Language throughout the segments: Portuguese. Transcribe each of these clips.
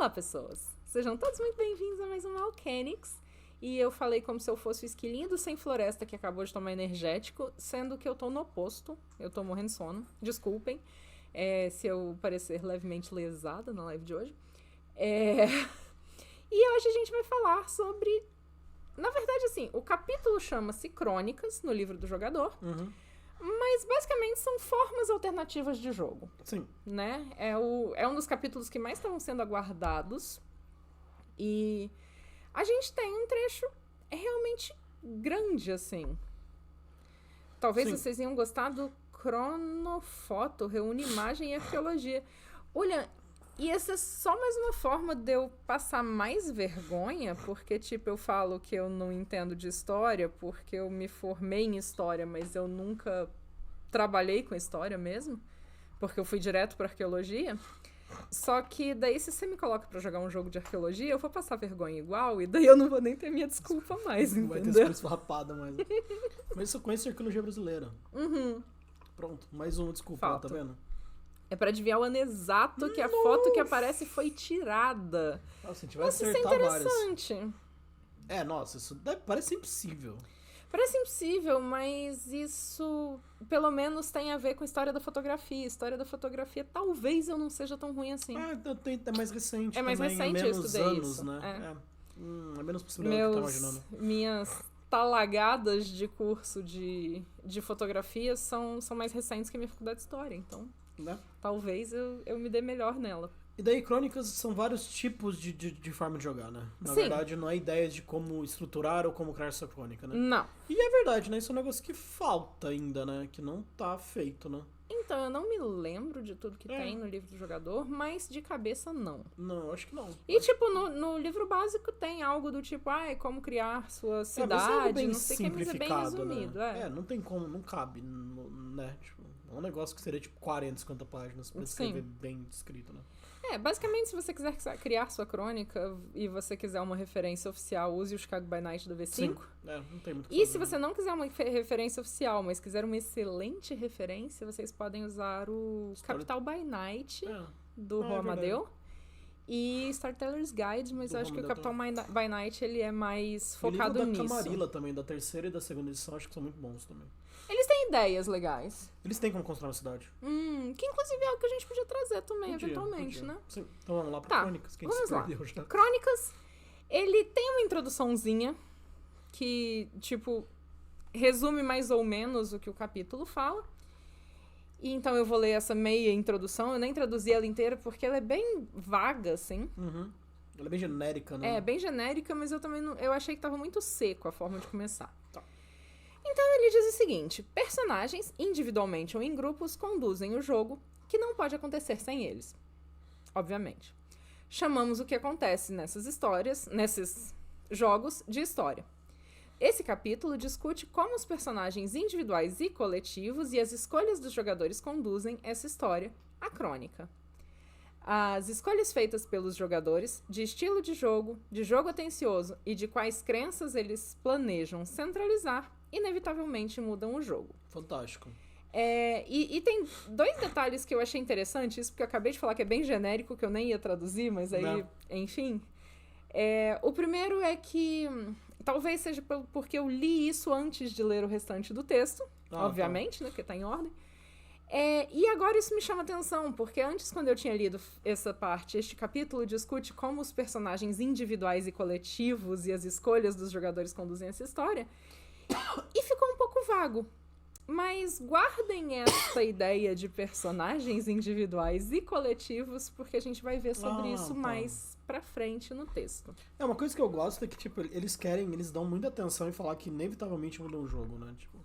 Olá, pessoas! Sejam todos muito bem-vindos a mais um Alchenics. E eu falei como se eu fosse o esquilinho do Sem Floresta que acabou de tomar energético, sendo que eu tô no oposto. Eu tô morrendo de sono. Desculpem se eu parecer levemente lesada na live de hoje. E hoje a gente vai falar sobre... Na verdade, assim, o capítulo chama-se Crônicas, no livro do jogador. Uhum. Mas, basicamente, são formas alternativas de jogo. Sim. Né? É um dos capítulos que mais estavam sendo aguardados. E a gente tem um trecho realmente grande, assim. Talvez Sim. vocês iam gostar do Cronofoto, reúne imagem e arqueologia. Olha, e essa é só mais uma forma de eu passar mais vergonha, porque, tipo, eu falo que eu não entendo de história, porque eu me formei em história, mas eu nunca trabalhei com história mesmo, porque eu fui direto pra arqueologia. Só que daí, se você me coloca pra jogar um jogo de arqueologia, eu vou passar vergonha igual, e daí eu não vou nem ter minha desculpa mais, Não vai ter entendeu? desculpa esfarrapada mais. Mas eu conheço a arqueologia brasileira. Uhum. Pronto, mais uma desculpa, Falta. tá vendo? É pra adivinhar o ano exato que a foto que aparece foi tirada. Nossa, a gente vai Nossa, isso é acertar várias. interessante. Nossa, isso parece impossível. Parece impossível, mas isso pelo menos tem a ver com a história da fotografia. A história da fotografia talvez eu não seja tão ruim assim. É mais recente. É mais também, recente, eu menos estudei anos, isso. né? É menos possibilidade do que eu tô imaginando. Minhas talagadas de curso de fotografia são mais recentes que a minha faculdade de história, então Né? talvez eu me dê melhor nela. E daí, crônicas são vários tipos de forma de jogar, né? Na Sim. verdade, não é ideias de como estruturar ou como criar essa crônica, né? Não. E é verdade, né? Isso é um negócio que falta ainda, né? Que não tá feito, né? Então, eu não me lembro de tudo que tem no livro do jogador, mas de cabeça não. Não, eu acho que não. E, tipo, no livro básico tem algo do tipo, como criar sua Mas é algo cidade, bem não sei o que, mas é bem simplificado, resumido. né? Não tem como, não cabe, né? Tipo, é um negócio que seria tipo 40, 50 páginas pra escrever bem descrito, né? Basicamente, se você quiser criar sua crônica e você quiser uma referência oficial, use o Chicago by Night do V5. Sim. Não tem muito o que E fazer, se você não quiser uma referência oficial, mas quiser uma excelente referência, vocês podem usar o Capital by Night do Rô Amadeu e Storyteller's Guide, mas eu acho que o Capital by Night ele é mais focado nisso. O nisso. livro da Camarilla também, da terceira e da segunda edição, acho que são muito bons também. Eles têm ideias legais. Eles têm como construir uma cidade. Que inclusive é algo que a gente podia trazer também, eventualmente, podia. né? Sim. Então vamos lá pra Crônicas, que a gente vamos se lá. perdeu já. Crônicas, ele tem uma introduçãozinha que, tipo, resume mais ou menos o que o capítulo fala. E então eu vou ler essa meia introdução. Eu nem traduzi ela inteira porque ela é bem vaga, assim. Uhum. Ela é bem genérica, né? É, bem genérica, mas eu também não, eu achei que tava muito seco a forma de começar. Tá. Então ele diz o seguinte: personagens, individualmente ou em grupos, conduzem o jogo, que não pode acontecer sem eles. Obviamente. Chamamos o que acontece nesses jogos, de história. Esse capítulo discute como os personagens individuais e coletivos e as escolhas dos jogadores conduzem essa história, a crônica. As escolhas feitas pelos jogadores, de estilo de jogo atencioso e de quais crenças eles planejam centralizar, inevitavelmente mudam o jogo. Fantástico. E tem dois detalhes que eu achei interessantes, porque eu acabei de falar que é bem genérico, que eu nem ia traduzir, mas aí, enfim. O primeiro é que, talvez seja porque eu li isso antes de ler o restante do texto, obviamente, né, porque tá em ordem. E agora isso me chama atenção, porque antes, quando eu tinha lido essa parte, este capítulo discute como os personagens individuais e coletivos e as escolhas dos jogadores conduzem essa história, e ficou um pouco vago. Mas guardem essa ideia de personagens individuais e coletivos, porque a gente vai ver sobre isso mais pra frente no texto. Uma coisa que eu gosto é que, tipo, eles dão muita atenção em falar que inevitavelmente mudam o jogo, né? Tipo,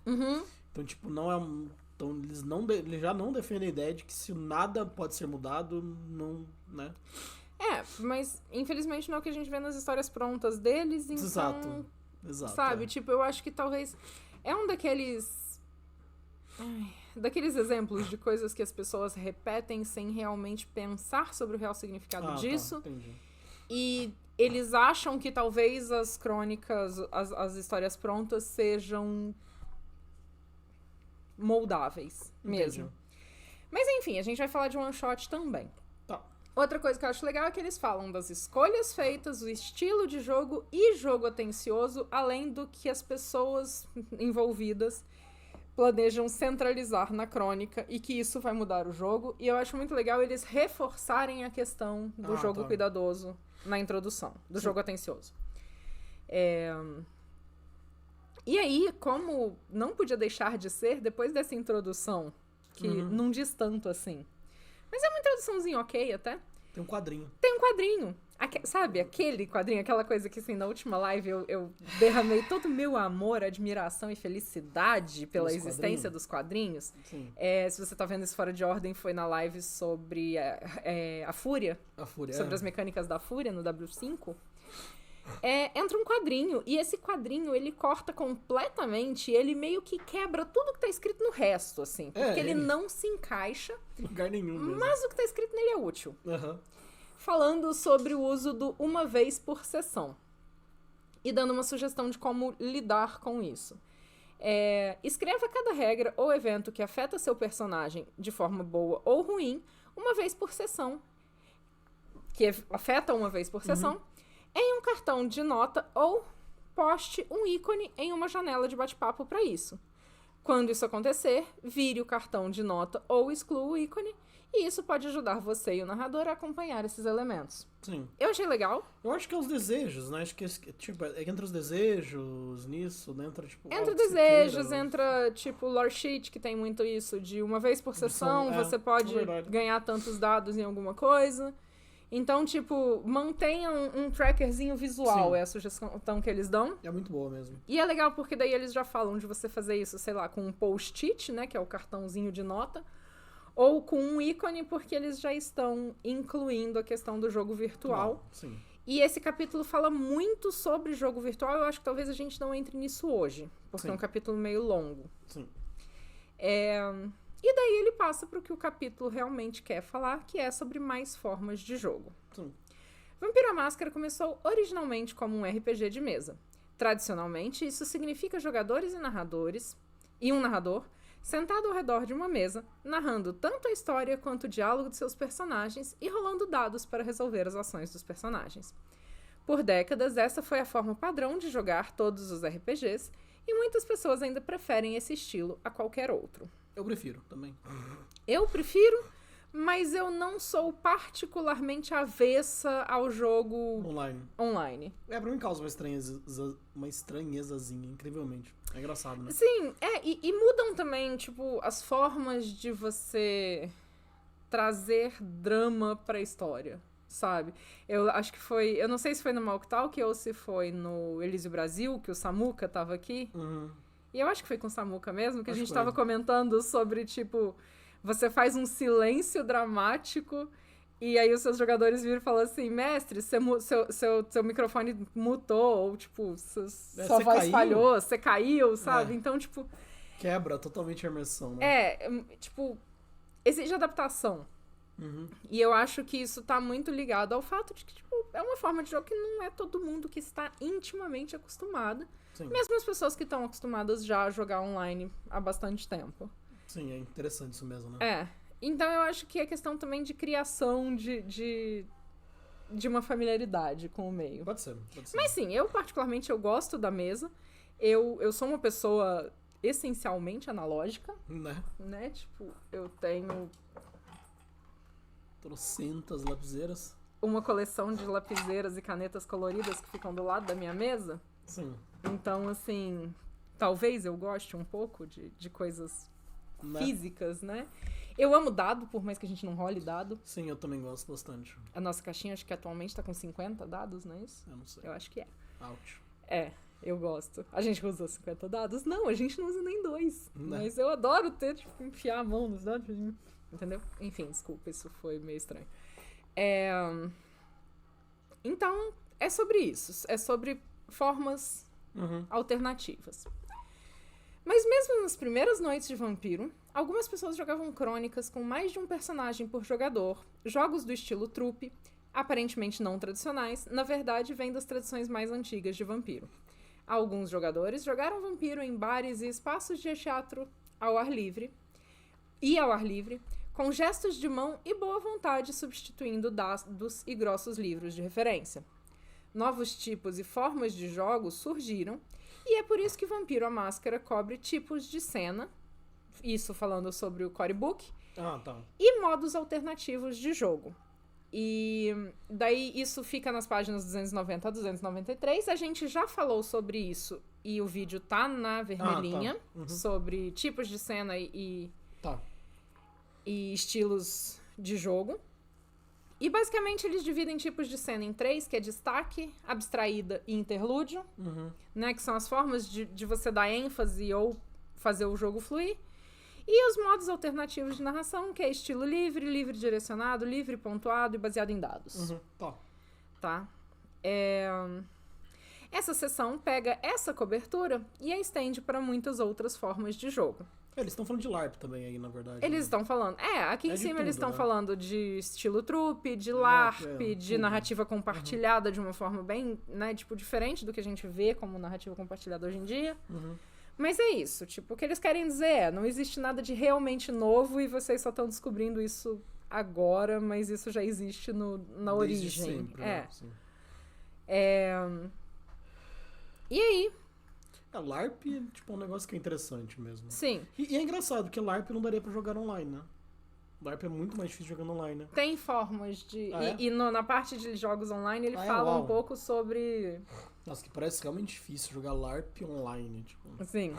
então, tipo, não é um... Então, eles já não defendem a ideia de que se nada pode ser mudado, não, né? Mas infelizmente não é o que a gente vê nas histórias prontas deles, então... Exato. Sabe, tipo, eu acho que talvez... É um daqueles exemplos de coisas que as pessoas repetem sem realmente pensar sobre o real significado disso. Entendi. E eles acham que talvez as crônicas, as histórias prontas sejam moldáveis mesmo. Entendi. Mas enfim, a gente vai falar de one shot também. Tá. Outra coisa que eu acho legal é que eles falam das escolhas feitas, o estilo de jogo e jogo atencioso, além do que as pessoas envolvidas planejam centralizar na crônica e que isso vai mudar o jogo. E eu acho muito legal eles reforçarem a questão do jogo cuidadoso na introdução, do jogo atencioso. E aí, como não podia deixar de ser, depois dessa introdução, que não diz tanto assim, mas é uma introduçãozinha ok até. Tem um quadrinho. Tem um quadrinho. Sabe, aquele quadrinho, aquela coisa que, assim, na última live eu derramei todo o meu amor, admiração e felicidade pela existência dos quadrinhos. Se você tá vendo isso fora de ordem, foi na live sobre a Fúria. Sobre as mecânicas da Fúria, no W5. Entra um quadrinho, e esse quadrinho, ele corta completamente, ele meio que quebra tudo que tá escrito no resto, assim. Porque ele não se encaixa em lugar nenhum mesmo. Mas o que tá escrito nele é útil. Falando sobre o uso do uma vez por sessão. E dando uma sugestão de como lidar com isso. Escreva cada regra ou evento que afeta seu personagem de forma boa ou ruim, uma vez por sessão. Que afeta uma vez por sessão. Em um cartão de nota ou poste um ícone em uma janela de bate-papo para isso. Quando isso acontecer, vire o cartão de nota ou exclua o ícone, e isso pode ajudar você e o narrador a acompanhar esses elementos. Sim. Eu achei legal. Eu acho que é os desejos, né? Acho que tipo, entra os desejos nisso, né? Entra desejos, entra tipo lore sheet, que tem muito isso, de uma vez por sessão, você pode ganhar tantos dados em alguma coisa. Então, tipo, mantenha um trackerzinho visual, é a sugestão que eles dão. É muito boa mesmo. E é legal porque daí eles já falam de você fazer isso, sei lá, com um post-it, né, que é o cartãozinho de nota, ou com um ícone, porque eles já estão incluindo a questão do jogo virtual. Sim. E esse capítulo fala muito sobre jogo virtual, eu acho que talvez a gente não entre nisso hoje, porque é um capítulo meio longo. Sim. E daí ele passa para o que o capítulo realmente quer falar, que é sobre mais formas de jogo. Sim. Vampiro à Máscara começou originalmente como um RPG de mesa. Tradicionalmente, isso significa jogadores e um narrador sentado ao redor de uma mesa, narrando tanto a história quanto o diálogo de seus personagens e rolando dados para resolver as ações dos personagens. Por décadas, essa foi a forma padrão de jogar todos os RPGs, e muitas pessoas ainda preferem esse estilo a qualquer outro. Eu prefiro também. Eu prefiro, mas eu não sou particularmente avessa ao jogo online. Pra mim causa uma estranhezazinha, incrivelmente. É engraçado, né? Sim, e mudam também, tipo, as formas de você trazer drama pra história, sabe? Eu acho que foi, eu não sei se foi no Malk Talk ou se foi no Elísio Brasil, que o Samuca tava aqui. E eu acho que foi com o Samuca mesmo, que a gente tava comentando sobre, tipo, você faz um silêncio dramático e aí os seus jogadores viram e falam assim, mestre, seu microfone mutou, ou, tipo, sua voz falhou, você caiu, sabe? Então, tipo... Quebra totalmente a imersão, né? Tipo, exige adaptação. E eu acho que isso tá muito ligado ao fato de que, tipo, é uma forma de jogo que não é todo mundo que está intimamente acostumado. Sim. Mesmo as pessoas que estão acostumadas já a jogar online há bastante tempo. Sim, é interessante isso mesmo, né? Então eu acho que é questão também de criação de uma familiaridade com o meio. Pode ser. Mas sim, eu particularmente eu gosto da mesa. Eu sou uma pessoa essencialmente analógica. Né? Tipo, eu tenho... trocentas lapiseiras. Uma coleção de lapiseiras e canetas coloridas que ficam do lado da minha mesa. Sim. Então, assim, talvez eu goste um pouco de coisas físicas, né? Eu amo dado, por mais que a gente não role dado. Sim, eu também gosto bastante. A nossa caixinha, acho que atualmente tá com 50 dados, não é isso? Eu não sei. Eu acho que é. Ouch. Eu gosto. A gente usa 50 dados? Não, a gente não usa nem 2. Mas eu adoro ter, tipo, enfiar a mão nos dados. Entendeu? Enfim, desculpa, isso foi meio estranho. Então, é sobre isso. É sobre formas alternativas. Mas mesmo nas primeiras noites de Vampiro, algumas pessoas jogavam crônicas com mais de um personagem por jogador, jogos do estilo trupe, aparentemente não tradicionais, na verdade vêm das tradições mais antigas de Vampiro. Alguns jogadores jogaram Vampiro em bares e espaços de teatro ao ar livre, com gestos de mão e boa vontade substituindo dados e grossos livros de referência. Novos tipos e formas de jogos surgiram, e é por isso que Vampiro à Máscara cobre tipos de cena, isso falando sobre o core book, e modos alternativos de jogo. E daí isso fica nas páginas 290 a 293. A gente já falou sobre isso e o vídeo tá na vermelhinha, sobre tipos de cena e estilos de jogo. E basicamente eles dividem tipos de cena em 3, que é destaque, abstraída e interlúdio, né, que são as formas de você dar ênfase ou fazer o jogo fluir. E os modos alternativos de narração, que é estilo livre, livre direcionado, livre pontuado e baseado em dados. Tá? Essa seção pega essa cobertura e a estende para muitas outras formas de jogo. Eles estão falando de LARP também aí, na verdade. Eles estão falando... aqui em cima tudo, eles estão falando de estilo trupe, de LARP, de tudo. Narrativa compartilhada de uma forma bem, né, tipo, diferente do que a gente vê como narrativa compartilhada hoje em dia. Mas é isso, tipo, o que eles querem dizer não existe nada de realmente novo e vocês só estão descobrindo isso agora, mas isso já existe na origem. Sempre, né? E aí? LARP é tipo um negócio que é interessante mesmo. Sim. E é engraçado, porque LARP não daria pra jogar online, né? LARP é muito mais difícil jogando online, né? Tem formas de... na parte de jogos online ele fala um pouco sobre... Nossa, que parece realmente difícil jogar LARP online, tipo... Sim.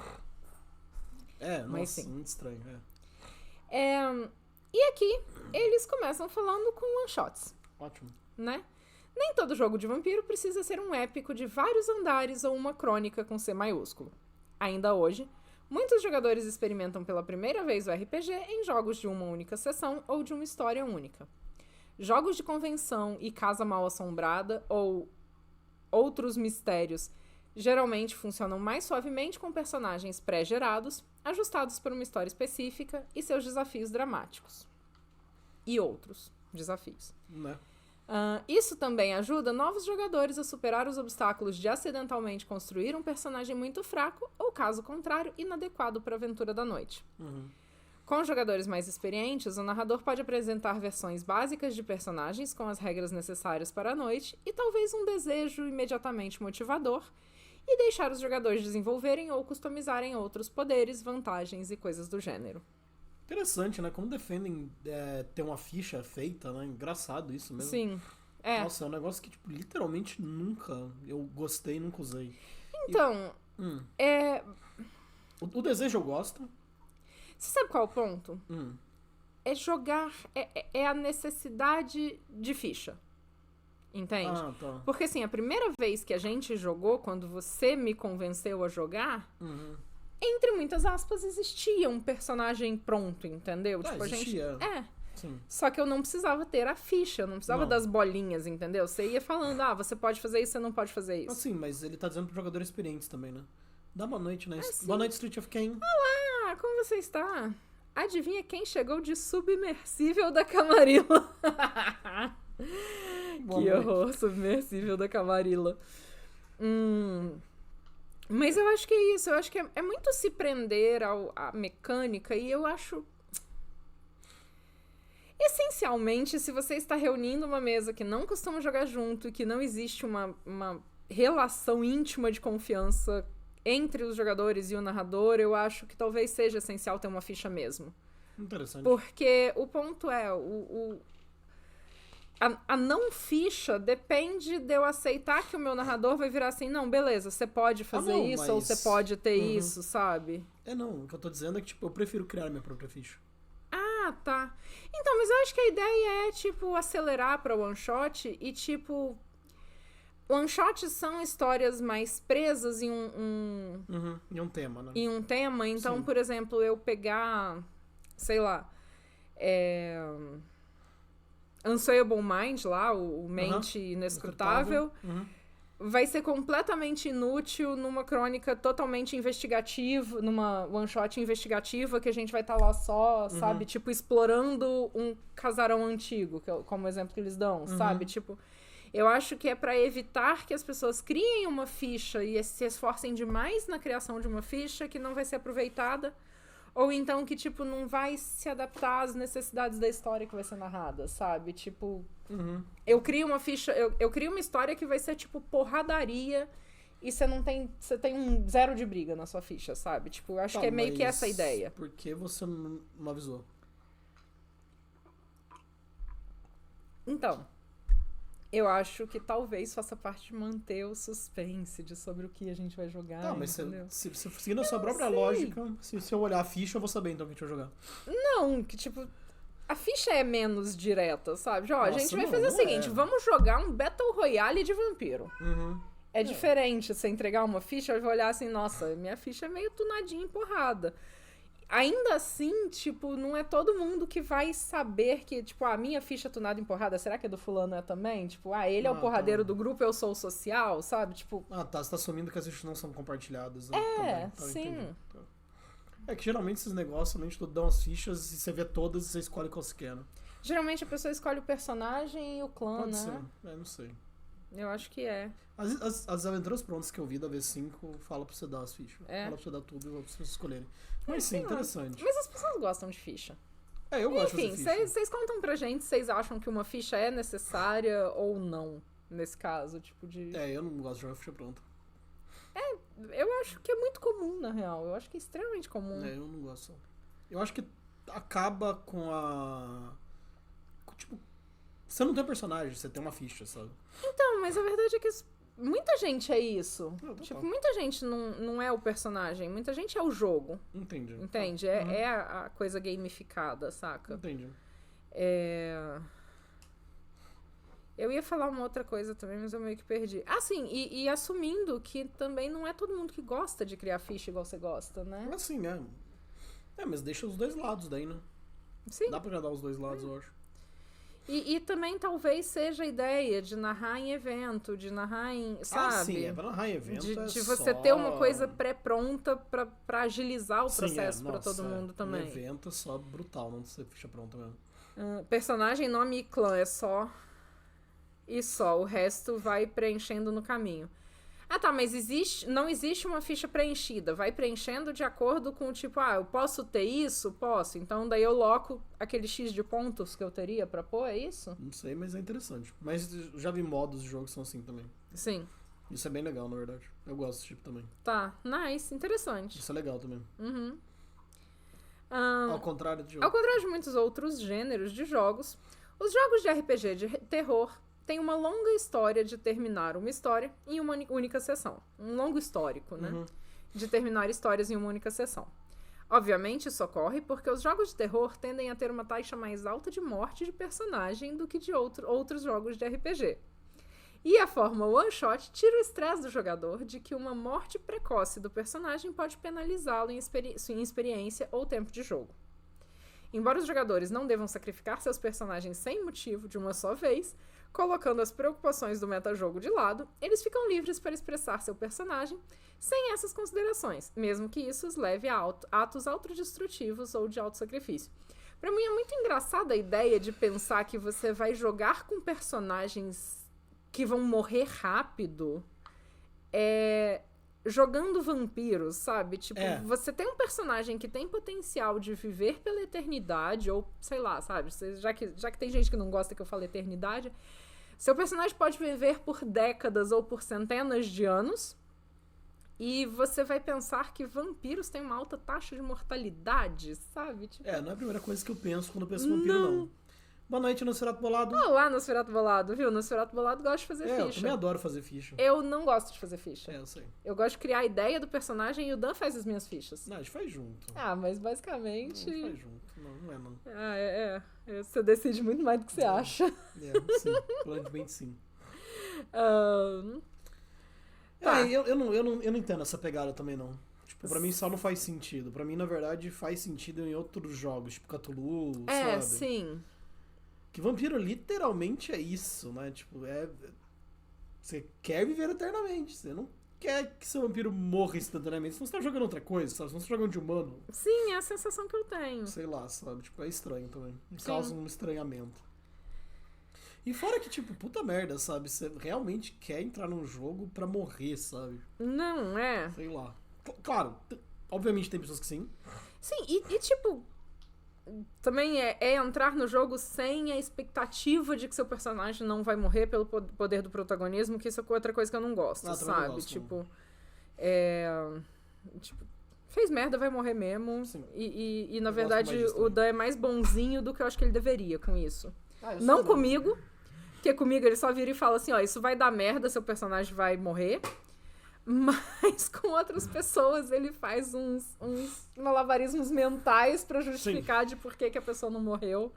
Mas sim. Muito estranho, E aqui, eles começam falando com one-shots. Ótimo. Né? Nem todo jogo de vampiro precisa ser um épico de vários andares ou uma crônica com C maiúsculo. Ainda hoje, muitos jogadores experimentam pela primeira vez o RPG em jogos de uma única sessão ou de uma história única. Jogos de convenção e casa mal-assombrada ou outros mistérios geralmente funcionam mais suavemente com personagens pré-gerados, ajustados por uma história específica e seus desafios dramáticos. E outros desafios. Né? Isso também ajuda novos jogadores a superar os obstáculos de acidentalmente construir um personagem muito fraco ou, caso contrário, inadequado para a aventura da noite. Com jogadores mais experientes, o narrador pode apresentar versões básicas de personagens com as regras necessárias para a noite e talvez um desejo imediatamente motivador e deixar os jogadores desenvolverem ou customizarem outros poderes, vantagens e coisas do gênero. Interessante, né? Como defendem ter uma ficha feita, né? Engraçado isso mesmo. Sim. Nossa, é um negócio que, tipo, literalmente nunca eu gostei e nunca usei. Então, O desejo eu gosto. Você sabe qual é o ponto? É jogar... É a necessidade de ficha. Entende? Tá. Porque, assim, a primeira vez que a gente jogou, quando você me convenceu a jogar... Entre muitas aspas, existia um personagem pronto, entendeu? Tipo, existia. A gente... Sim. Só que eu não precisava ter a ficha, eu não precisava das bolinhas, entendeu? Você ia falando, você pode fazer isso, você não pode fazer isso. Sim, mas ele tá dizendo para jogadores experientes também, né? Dá boa noite, né? Boa noite, Street of Kane. Olá, como você está? Adivinha quem chegou de submersível da Camarilla? Que horror, submersível da Camarilla. Mas eu acho que é isso, eu acho que é muito se prender à mecânica e eu acho... Essencialmente, se você está reunindo uma mesa que não costuma jogar junto e que não existe uma relação íntima de confiança entre os jogadores e o narrador, eu acho que talvez seja essencial ter uma ficha mesmo. Interessante. Porque o ponto é... A não ficha depende de eu aceitar que o meu narrador vai virar assim, não, beleza, você pode fazer isso ou você pode ter isso, sabe? Não, o que eu tô dizendo é que, tipo, eu prefiro criar minha própria ficha. Tá. Então, mas eu acho que a ideia é, tipo, acelerar pra one shot e, tipo... One shots são histórias mais presas em Em um tema, né? Em um tema. Então, Sim. Por exemplo, eu pegar, sei lá, Unsayable Mind lá, o Mente Inescrutável, vai ser completamente inútil numa crônica totalmente investigativa, numa one-shot investigativa que a gente vai estar lá só, sabe? Tipo, explorando um casarão antigo, que é como exemplo que eles dão, sabe? Tipo, eu acho que é pra evitar que as pessoas criem uma ficha e se esforcem demais na criação de uma ficha que não vai ser aproveitada Ou então que, tipo, não vai se adaptar às necessidades da história que vai ser narrada, sabe? Tipo, eu crio uma ficha... Eu crio uma história que vai ser, tipo, porradaria e você não tem... Você tem um 0 de briga na sua ficha, sabe? Tipo, eu acho que é meio que essa a ideia. Por que você não avisou? Então, eu acho que talvez faça parte de manter o suspense de sobre o que a gente vai jogar, Tá, mas entendeu? se seguindo a sua própria lógica, se eu olhar a ficha, eu vou saber então o que a gente vai jogar. Não, que tipo... A ficha é menos direta, sabe? Ó, a gente vai não, fazer o não seguinte, é. vamos jogar um Battle Royale de vampiro. É diferente você entregar uma ficha e olhar assim, nossa, minha ficha é meio tunadinha em porrada. Ainda assim, tipo, não é todo mundo que vai saber que, tipo, a minha ficha tunada em porrada, será que é do fulano é também? Tipo, ele é o porradeiro do grupo, eu sou o social, sabe? Tipo... Ah, tá, você tá assumindo que as fichas não são compartilhadas, né? É, também. sim. Tá. É que geralmente esses negócios, somente tu dá umas fichas e você vê todas e você escolhe qual você quer, né? Geralmente a pessoa escolhe o personagem e o clã, Pode né? ser, não sei. Eu acho que é. As aventuras prontas que eu vi da V5 fala pra você dar as fichas. Fala pra você dar tudo e pra vocês escolherem. Mas sim, interessante. Mas as pessoas gostam de ficha. Eu gosto de fazer ficha. Enfim, vocês contam pra gente se vocês acham que uma ficha é necessária ou não, nesse caso, tipo de... Eu não gosto de jogar ficha pronta. Eu acho que é muito comum, na real. Eu acho que é extremamente comum. Eu não gosto. Eu acho que acaba com a... Tipo, você não tem personagem, você tem uma ficha, sabe? Então, mas a verdade é que muita gente é isso. Total. Tipo, muita gente não é o personagem, muita gente é o jogo. Entendi. Entende? É a coisa gamificada, saca? Entendi. Eu ia falar uma outra coisa também, mas eu meio que perdi. Ah, sim, e assumindo que também não é todo mundo que gosta de criar ficha igual você gosta, né? Assim, mas deixa os dois lados daí, né? Sim. Dá pra jogar os dois lados, eu acho. E também talvez seja a ideia de narrar em evento, de narrar em, sabe? Ah, sim, pra narrar em evento de você ter uma coisa pré-pronta pra agilizar o processo pra todo mundo também. Um evento é só brutal, não ser ficha pronta mesmo. Personagem, nome e clã é só... E só, o resto vai preenchendo no caminho. Ah, tá, mas não existe uma ficha preenchida. Vai preenchendo de acordo com o tipo, eu posso ter isso? Posso. Então, daí eu loco aquele X de pontos que eu teria pra pôr, é isso? Não sei, mas é interessante. Mas já vi modos de jogo que são assim também. Sim. Isso é bem legal, na verdade. Eu gosto desse tipo também. Tá, nice, interessante. Isso é legal também. Ao contrário de Ao contrário de muitos outros gêneros de jogos, os jogos de RPG de terror têm uma longa história de terminar uma história em uma única sessão. Um longo histórico, né? De terminar histórias em uma única sessão. Obviamente, isso ocorre porque os jogos de terror tendem a ter uma taxa mais alta de morte de personagem do que de outros jogos de RPG. E a forma one-shot tira o estresse do jogador de que uma morte precoce do personagem pode penalizá-lo em experiência ou tempo de jogo. Embora os jogadores não devam sacrificar seus personagens sem motivo de uma só vez, colocando as preocupações do metajogo de lado, eles ficam livres para expressar seu personagem sem essas considerações, mesmo que isso os leve a atos autodestrutivos ou de autossacrifício. Pra mim é muito engraçada a ideia de pensar que você vai jogar com personagens que vão morrer rápido jogando vampiros, sabe? Tipo, você tem um personagem que tem potencial de viver pela eternidade, ou sei lá, sabe? Já que tem gente que não gosta que eu fale eternidade, seu personagem pode viver por décadas ou por centenas de anos, e você vai pensar que vampiros têm uma alta taxa de mortalidade, sabe? Tipo, não é a primeira coisa que eu penso quando eu penso em vampiro, não. Boa noite, Nosferatu Bolado. Olá, Nosferatu Bolado, viu? Nosferatu Bolado gosta de fazer ficha. Eu também adoro fazer ficha. Eu não gosto de fazer ficha. Eu sei. Eu gosto de criar a ideia do personagem e o Dan faz as minhas fichas. Não, a gente faz junto. Mas basicamente... Não, a gente faz junto. Não é, não. Você decide muito mais do que você acha. Sim. Provavelmente sim. Tá. Eu não entendo essa pegada também, não. Tipo, pra mim só não faz sentido. Pra mim, na verdade, faz sentido em outros jogos, tipo Cthulhu, sabe? Sim. Que vampiro literalmente é isso, né? Tipo, você quer viver eternamente. Você não quer que seu vampiro morra instantaneamente. Senão você tá jogando outra coisa, sabe? Senão você tá jogando de humano. Sim, é a sensação que eu tenho. Sei lá, sabe? Tipo, é estranho também. Causa um estranhamento. E fora que, tipo, puta merda, sabe? Você realmente quer entrar num jogo pra morrer, sabe? Não, Sei lá. Claro, obviamente tem pessoas que sim. Sim, e tipo, também é entrar no jogo sem a expectativa de que seu personagem não vai morrer pelo poder do protagonismo, que isso é outra coisa que eu não gosto, sabe? Não gosto, tipo, tipo, fez merda, vai morrer mesmo. Sim. E na verdade, o Dan é mais bonzinho do que eu acho que ele deveria com isso. Não comigo, porque comigo ele só vira e fala assim, ó, isso vai dar merda, seu personagem vai morrer. Mas com outras pessoas ele faz uns malabarismos mentais pra justificar de por que a pessoa não morreu.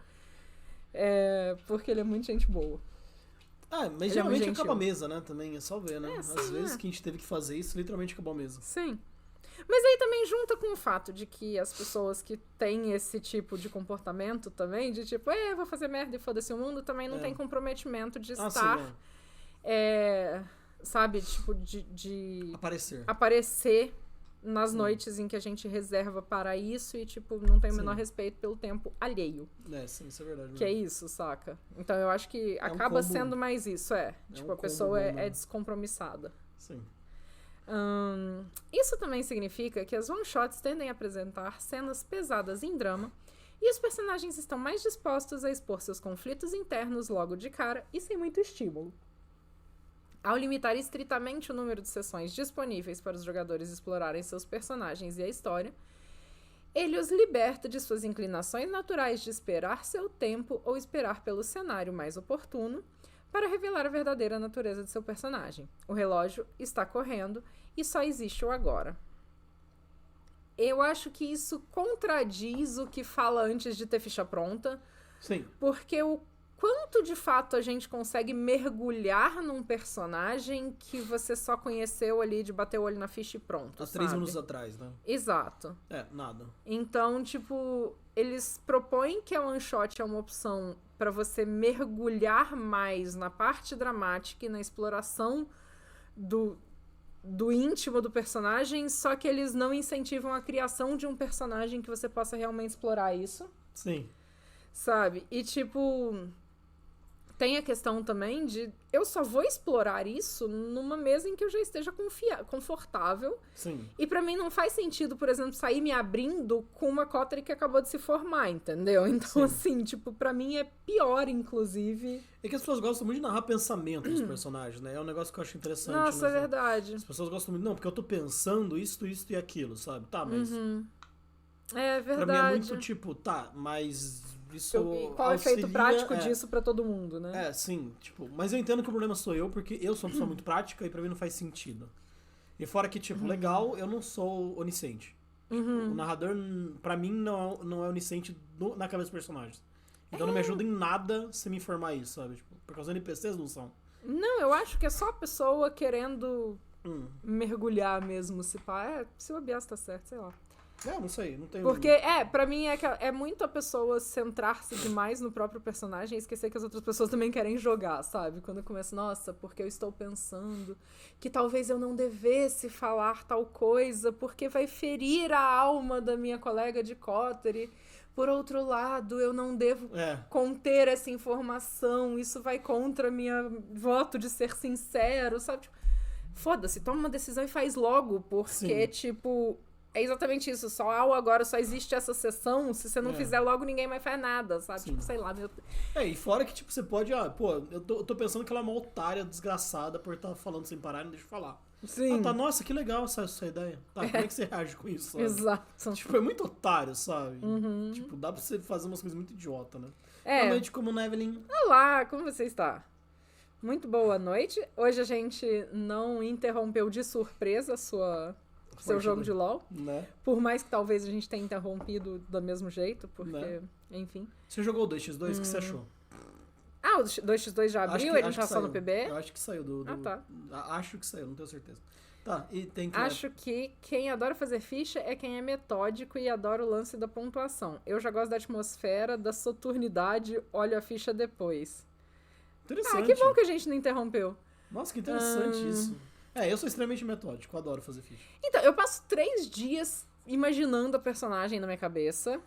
Porque ele é muito gente boa. Mas ele geralmente acaba a mesa, né? Também é só ver, né? Às vezes que a gente teve que fazer isso, literalmente acabou a mesa. Sim. Mas aí também junta com o fato de que as pessoas que têm esse tipo de comportamento também, de tipo, vou fazer merda e foda-se o mundo, também não tem comprometimento de estar... sabe, tipo, de aparecer nas noites em que a gente reserva para isso e, tipo, não tem o menor respeito pelo tempo alheio. Sim, isso é verdade. Que é isso, saca? Então eu acho que acaba sendo mais isso, tipo, a pessoa é descompromissada. Sim. Isso também significa que as one-shots tendem a apresentar cenas pesadas em drama e os personagens estão mais dispostos a expor seus conflitos internos logo de cara e sem muito estímulo. Ao limitar estritamente o número de sessões disponíveis para os jogadores explorarem seus personagens e a história, ele os liberta de suas inclinações naturais de esperar seu tempo ou esperar pelo cenário mais oportuno para revelar a verdadeira natureza de seu personagem. O relógio está correndo e só existe o agora. Eu acho que isso contradiz o que fala antes de ter ficha pronta. Sim. Porque o quanto de fato a gente consegue mergulhar num personagem que você só conheceu ali de bater o olho na ficha e pronto, há 3 minutos atrás, né? Exato. Nada. Então, tipo, eles propõem que a one shot é uma opção pra você mergulhar mais na parte dramática e na exploração do íntimo do personagem, só que eles não incentivam a criação de um personagem que você possa realmente explorar isso. Sim. Sabe? E, tipo... Tem a questão também de eu só vou explorar isso numa mesa em que eu já esteja confortável. Sim. E pra mim não faz sentido, por exemplo, sair me abrindo com uma Coterie que acabou de se formar, entendeu? Então, assim, tipo, pra mim é pior, inclusive. É que as pessoas gostam muito de narrar pensamento dos personagens, né? É um negócio que eu acho interessante. Nossa, é verdade. As pessoas gostam muito, não, porque eu tô pensando isso e aquilo, sabe? Tá, mas... É verdade. Pra mim é muito tipo, mas... Isso qual é o efeito prático disso pra todo mundo, né? Sim, tipo, mas eu entendo que o problema sou eu, porque eu sou uma pessoa muito prática e pra mim não faz sentido. E fora que, tipo, legal, eu não sou onisciente. Tipo, o narrador, pra mim, não é onisciente na cabeça dos personagens. Então não me ajuda em nada se me informar isso, sabe? Tipo, porque os NPCs não são. Não, eu acho que é só a pessoa querendo mergulhar mesmo, se pá. Se o Abias tá certo, sei lá. Não sei, não tem... Porque, pra mim, é muito a pessoa centrar-se demais no próprio personagem e esquecer que as outras pessoas também querem jogar, sabe? Quando começa, nossa, porque eu estou pensando que talvez eu não devesse falar tal coisa, porque vai ferir a alma da minha colega de Coterie. Por outro lado, eu não devo conter essa informação, isso vai contra minha voto de ser sincero, sabe? Tipo, foda-se, toma uma decisão e faz logo, porque, tipo... É exatamente isso, agora só existe essa sessão, se você não fizer logo, ninguém mais faz nada, sabe? Sim. Tipo, sei lá, meu... E fora que, tipo, você pode, eu tô pensando que ela é uma otária desgraçada por estar falando sem parar e não deixa eu falar. Sim. Nossa, que legal essa ideia. Tá, como é que você reage com isso? Sabe? Exato. Tipo, é muito otário, sabe? Tipo, dá pra você fazer umas coisas muito idiota, né? Boa noite, como Evelyn. Olá, como você está? Muito boa noite. Hoje a gente não interrompeu de surpresa seu jogo de LoL. Né? Por mais que talvez a gente tenha interrompido do mesmo jeito, porque, enfim. Você jogou o 2x2, o que você achou? O 2x2 já abriu? Ele tá só no PB? Eu acho que saiu tá. Acho que saiu, não tenho certeza. Tá, e tem que... Acho que quem adora fazer ficha é quem é metódico e adora o lance da pontuação. Eu já gosto da atmosfera, da soturnidade, olho a ficha depois. Interessante. Que bom que a gente não interrompeu. Nossa, que interessante isso. Eu sou extremamente metódico, adoro fazer ficha. Então, eu passo 3 dias imaginando a personagem na minha cabeça.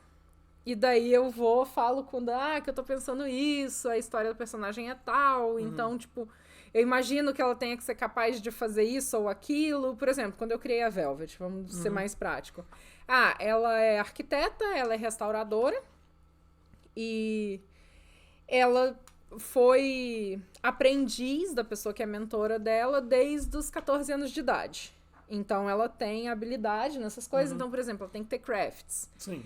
E daí eu falo quando, que eu tô pensando isso, a história do personagem é tal. Então, tipo, eu imagino que ela tenha que ser capaz de fazer isso ou aquilo. Por exemplo, quando eu criei a Velvet, vamos ser mais prático. Ela é arquiteta, ela é restauradora e ela foi aprendiz da pessoa que é mentora dela desde os 14 anos de idade. Então, ela tem habilidade nessas coisas. Então, por exemplo, ela tem que ter crafts. Sim.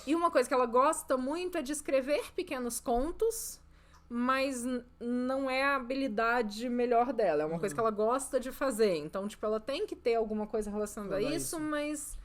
E uma coisa que ela gosta muito é de escrever pequenos contos, mas não é a habilidade melhor dela. É uma coisa que ela gosta de fazer. Então, tipo, ela tem que ter alguma coisa relacionada a isso, mas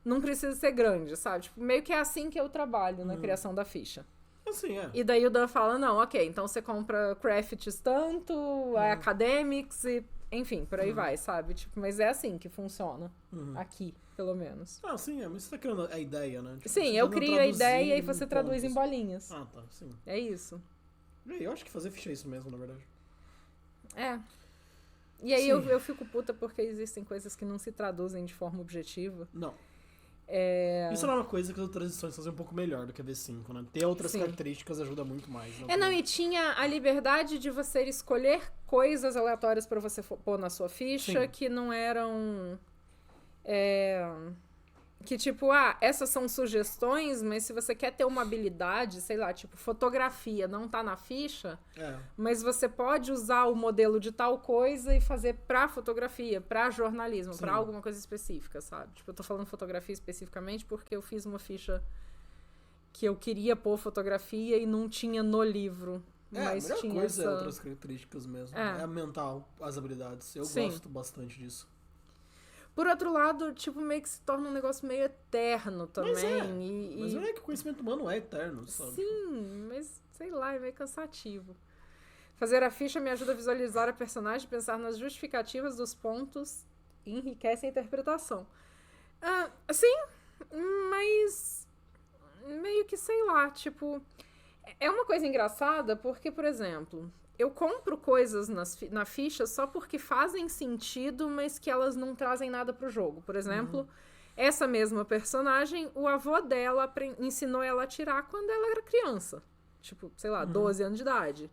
não precisa ser grande, sabe? Tipo, meio que é assim que eu trabalho na criação da ficha. Assim, E daí o Dan fala, não, ok, então você compra crafts tanto, academics e... Enfim, por aí vai, sabe? Tipo, mas é assim que funciona. Aqui, pelo menos. Sim, mas você tá criando a ideia, né? Tipo, sim, eu crio a ideia e você traduz em bolinhas. Tá, sim. É isso. Eu acho que fazer ficha é isso mesmo, na verdade. E aí eu fico puta porque existem coisas que não se traduzem de forma objetiva. Não. Isso é uma coisa que as outras edições fazem um pouco melhor do que a V5, né? Ter outras características ajuda muito mais. E tinha a liberdade de você escolher coisas aleatórias pra você pôr na sua ficha que não eram... Que tipo, essas são sugestões, mas se você quer ter uma habilidade, sei lá, tipo, fotografia não tá na ficha, mas você pode usar o modelo de tal coisa e fazer pra fotografia, pra jornalismo, pra alguma coisa específica, sabe? Tipo, eu tô falando fotografia especificamente porque eu fiz uma ficha que eu queria pôr fotografia e não tinha no livro. Mas a melhor tinha coisa é outras características mesmo. É aumentar as habilidades. Eu gosto bastante disso. Por outro lado, tipo, meio que se torna um negócio meio eterno também. Mas não é que o conhecimento humano é eterno, sabe? Sim, mas sei lá, é meio cansativo. Fazer a ficha me ajuda a visualizar a personagem, pensar nas justificativas dos pontos e enriquece a interpretação. Sim, mas meio que sei lá, tipo... É uma coisa engraçada porque, por exemplo... Eu compro coisas na ficha só porque fazem sentido, mas que elas não trazem nada pro jogo. Por exemplo, essa mesma personagem, o avô dela ensinou ela a atirar quando ela era criança. Tipo, sei lá, 12 anos de idade.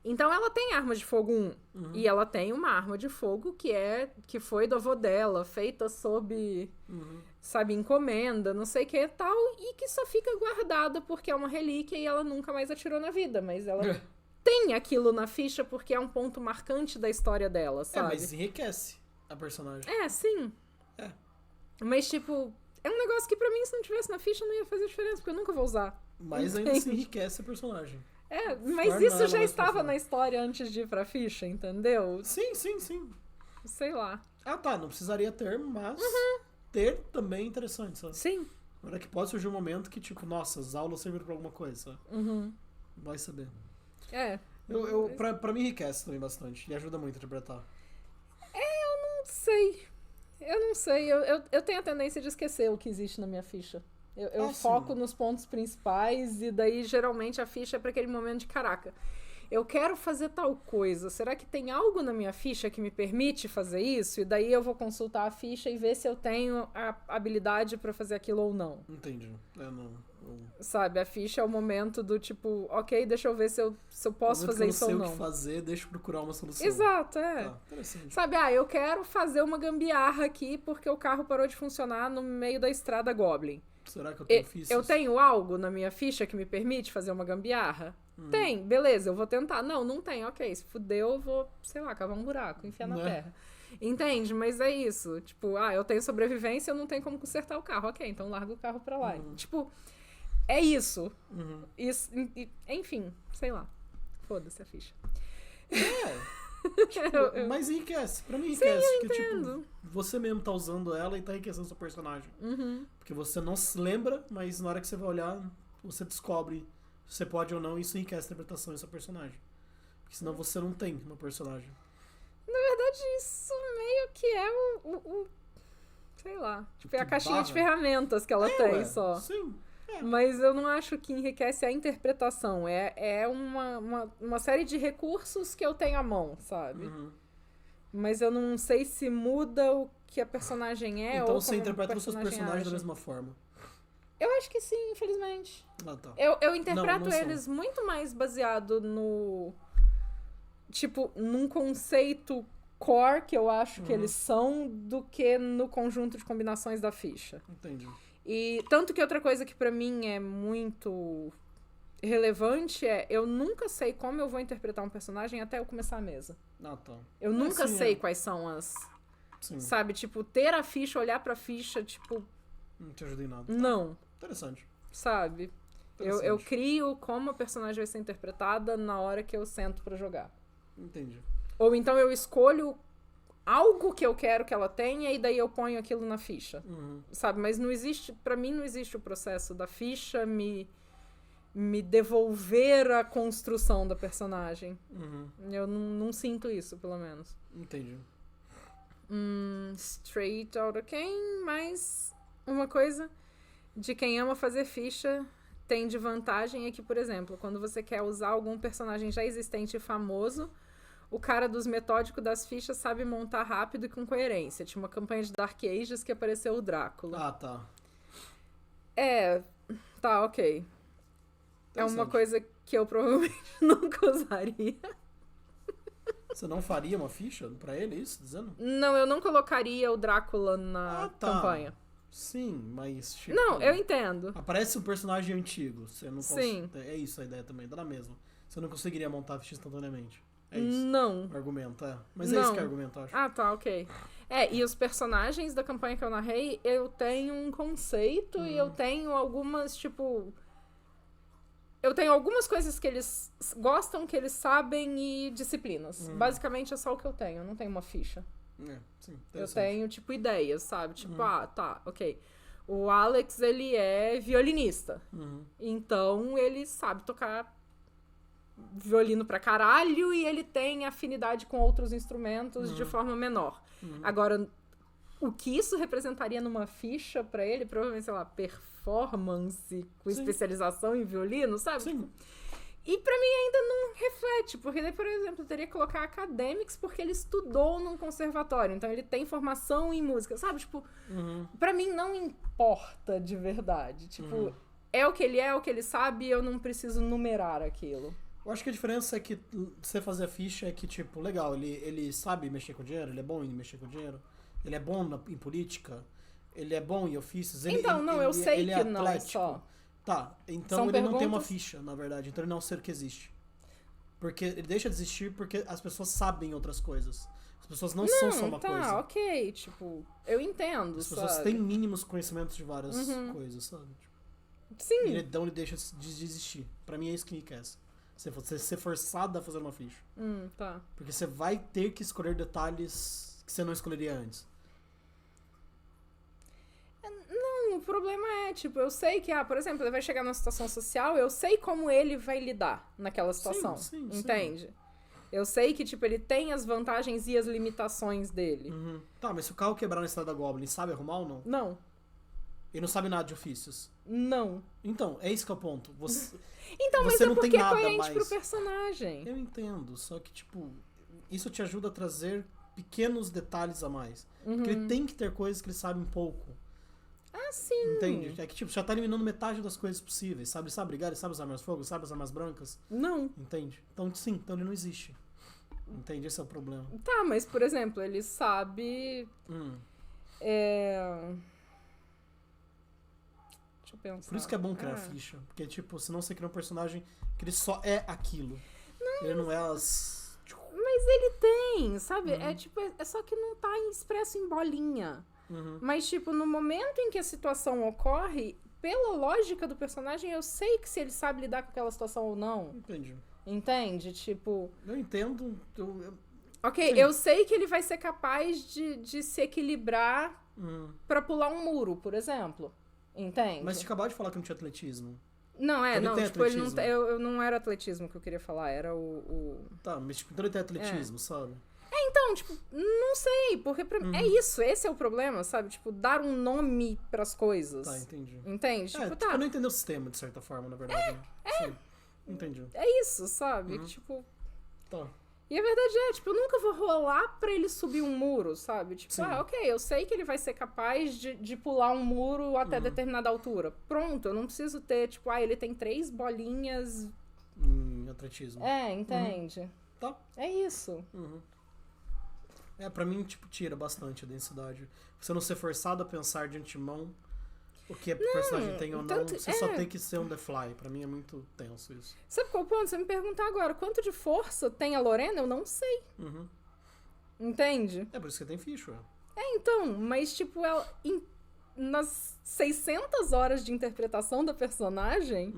Então, ela tem arma de fogo 1. E ela tem uma arma de fogo que foi do avô dela, feita sob, sabe, encomenda, não sei o que e tal. E que só fica guardada porque é uma relíquia e ela nunca mais atirou na vida. Mas ela... tem aquilo na ficha porque é um ponto marcante da história dela, sabe? Mas enriquece a personagem. Sim. Mas, tipo, é um negócio que pra mim, se não tivesse na ficha, não ia fazer diferença, porque eu nunca vou usar. Mas ainda se enriquece a personagem. Mas isso já estava na história antes de ir pra ficha, entendeu? Sim. Sei lá. Não precisaria ter, mas ter também é interessante, sabe? Sim. Agora que pode surgir um momento que, tipo, nossa, as aulas serviram pra alguma coisa, sabe? Vai saber. Pra mim enriquece também bastante. E ajuda muito a interpretar. Eu não sei. Eu tenho a tendência de esquecer o que existe na minha ficha. Eu foco nos pontos principais e daí geralmente a ficha é pra aquele momento de caraca. Eu quero fazer tal coisa. Será que tem algo na minha ficha que me permite fazer isso? E daí eu vou consultar a ficha e ver se eu tenho a habilidade pra fazer aquilo ou não. Entendi. Sabe, a ficha é o momento do tipo, ok, deixa eu ver se eu posso fazer isso ou não. Eu não sei o que fazer, deixa eu procurar uma solução. Exato, interessante. Sabe, eu quero fazer uma gambiarra aqui porque o carro parou de funcionar no meio da estrada Goblin. Será que eu tenho fichas? Eu tenho algo na minha ficha que me permite fazer uma gambiarra? Tem, beleza, eu vou tentar. Não tem, ok, se fudeu, eu vou, sei lá, cavar um buraco, enfiar na terra. Entende? Mas é isso. Tipo, eu tenho sobrevivência, eu não tenho como consertar o carro. Ok, então larga o carro pra lá. Tipo, é isso. Isso. Enfim, sei lá. Foda-se a ficha. Tipo, mas enriquece. Pra mim enriquece. Sim, eu porque, entendo. tipo, você mesmo tá usando ela e tá enriquecendo seu personagem. Porque você não se lembra, mas na hora que você vai olhar, você descobre se você pode ou não, e isso enriquece a interpretação do seu personagem. Porque senão você não tem uma personagem. Na verdade, isso meio que é o sei lá. Tipo, é a caixinha de ferramentas que ela tem só. Sim. Mas eu não acho que enriquece a interpretação. É uma série de recursos que eu tenho à mão, sabe? Mas eu não sei se muda o que a personagem é então ou você interpreta os seus personagens da mesma forma. Eu acho que sim, infelizmente. Tá. Eu interpreto eles muito mais baseado no tipo, num conceito core que eu acho que eles são do que no conjunto de combinações da ficha. Entendi. E tanto que outra coisa que pra mim é muito relevante é eu nunca sei como eu vou interpretar um personagem até eu começar a mesa. Ah, tá. Eu nunca sei quais são as... Sim. Sabe, tipo, ter a ficha, olhar pra ficha, tipo... Não te ajudei em nada. Não. Interessante. Sabe? Eu crio como a personagem vai ser interpretada na hora que eu sento pra jogar. Entendi. Ou então eu escolho algo que eu quero que ela tenha e daí eu ponho aquilo na ficha. Sabe? Mas não existe... Pra mim não existe o processo da ficha me devolver a construção da personagem. Eu não sinto isso, pelo menos. Entendi. Straight Outta Cane, mas uma coisa de quem ama fazer ficha tem de vantagem é que, por exemplo, quando você quer usar algum personagem já existente e famoso, o cara dos metódicos das fichas sabe montar rápido e com coerência. Tinha uma campanha de Dark Ages que apareceu o Drácula. Ah, tá. Tá, ok. É uma coisa que eu provavelmente nunca usaria. Você não faria uma ficha pra ele, é isso? Dizendo? Não, eu não colocaria o Drácula na campanha. Sim, mas... Tipo, não, eu entendo. Aparece um personagem antigo. Você não Sim. É isso a ideia também, dá na mesma. Você não conseguiria montar a ficha instantaneamente. É isso. Não. O argumento, Mas é isso que é o argumento, eu acho. Ah, tá, ok. E os personagens da campanha que eu narrei, eu tenho um conceito e eu tenho algumas, tipo... Eu tenho algumas coisas que eles gostam, que eles sabem e disciplinas. Basicamente é só o que eu tenho, eu não tenho uma ficha. Sim, eu tenho, tipo, ideias, sabe? Tipo, tá, ok. O Alex, ele é violinista. Então, ele sabe tocar violino pra caralho e ele tem afinidade com outros instrumentos de forma menor. Agora, o que isso representaria numa ficha pra ele, provavelmente, sei lá, performance com especialização em violino, sabe? Sim. E pra mim ainda não reflete, porque daí, por exemplo, eu teria que colocar academics porque ele estudou num conservatório, então ele tem formação em música, sabe? Tipo, pra mim não importa de verdade. Tipo, é o que ele sabe e eu não preciso numerar aquilo. Eu acho que a diferença é que você fazer a ficha é que, tipo, legal, ele sabe mexer com dinheiro, ele é bom em mexer com dinheiro, ele é bom em política, ele é bom em ofícios, eu sei ele que é não é só. Tá, então São ele não tem perguntas... uma ficha, na verdade, então ele não é um ser que existe. Porque ele deixa de existir porque as pessoas sabem outras coisas. As pessoas não são só uma coisa. Tá, ok, tipo, eu entendo, as pessoas têm mínimos conhecimentos de várias coisas, sabe? Sim. E então ele deixa de existir. Pra mim é isso que enriquece. Você ser forçado a fazer uma ficha. Tá. Porque você vai ter que escolher detalhes que você não escolheria antes. Não, o problema é, tipo, eu sei que, por exemplo, ele vai chegar numa situação social, eu sei como ele vai lidar naquela situação. Sim, entende? Sim. Eu sei que, tipo, ele tem as vantagens e as limitações dele. Tá, mas se o carro quebrar na estrada da Goblin, sabe arrumar ou não? Não. Ele não sabe nada de ofícios. Não. Então, é isso que é o ponto. Então, mas você é não porque tem é nada coerente mais. pro personagem. Eu entendo, só que, tipo, isso te ajuda a trazer pequenos detalhes a mais. Porque ele tem que ter coisas que ele sabe um pouco. Ah, sim. Entende? É que, tipo, já tá eliminando metade das coisas possíveis. Sabe brigar, ele sabe usar armas fogo, sabe as armas brancas. Não. Entende? Então, sim, então ele não existe. Entende? Esse é o problema. Tá, mas, por exemplo, ele sabe... Deixa eu pensar. Por isso que é bom criar ficha. Porque, tipo, senão você cria um personagem que ele só é aquilo. Ele não é as... Mas ele tem, sabe? É tipo, é só que não tá expresso em bolinha. Mas, tipo, no momento em que a situação ocorre, pela lógica do personagem, eu sei que se ele sabe lidar com aquela situação ou não. Entendi. Entende? Tipo... Eu entendo. Ok, sim. Eu sei que ele vai ser capaz de se equilibrar pra pular um muro, por exemplo. Entende? Mas você acabou de falar que não tinha atletismo. Não, então não, tipo, ele não, eu não era atletismo que eu queria falar, era o... Tá, mas tipo, então ele tem atletismo, sabe? Então, tipo, não sei, porque é isso, esse é o problema, sabe? Tipo, dar um nome pras coisas. Tá, entendi. Entende? Tipo, tipo, não entender o sistema, de certa forma, na verdade. Sim, entendi. É isso, sabe? Tipo... Tá. E a verdade é, tipo, eu nunca vou rolar pra ele subir um muro, sabe? Tipo, Sim. Ok, eu sei que ele vai ser capaz de pular um muro até determinada altura. Pronto, eu não preciso ter, tipo, ele tem 3 bolinhas... Atletismo. Entende? Tá. É isso. Uhum. Pra mim, tipo, tira bastante a densidade. Você não ser forçado a pensar de antemão o que o personagem tem ou não. Você só tem que ser on the fly. Pra mim é muito tenso isso. Sabe qual o ponto? Você me perguntar agora, quanto de força tem a Lorena? Eu não sei. Uhum. Entende? É por isso que tem ficha. Então, mas tipo, ela... nas 600 horas de interpretação da personagem,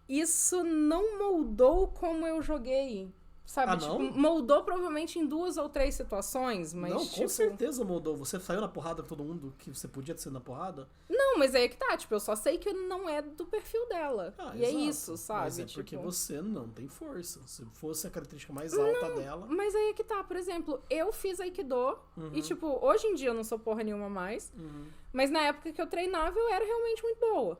isso não moldou como eu joguei. Sabe? Tipo, não? Moldou provavelmente em 2 ou 3 situações, mas Não, tipo... com certeza moldou. Você saiu na porrada com todo mundo que você podia ter sido na porrada? Não, mas aí é que tá, tipo, eu só sei que não é do perfil dela. E exato. é isso, sabe? Mas é tipo... porque você não tem força. Se fosse a característica mais alta dela... Mas aí é que tá, por exemplo, eu fiz Aikido e, tipo, hoje em dia eu não sou porra nenhuma mais, mas na época que eu treinava eu era realmente muito boa.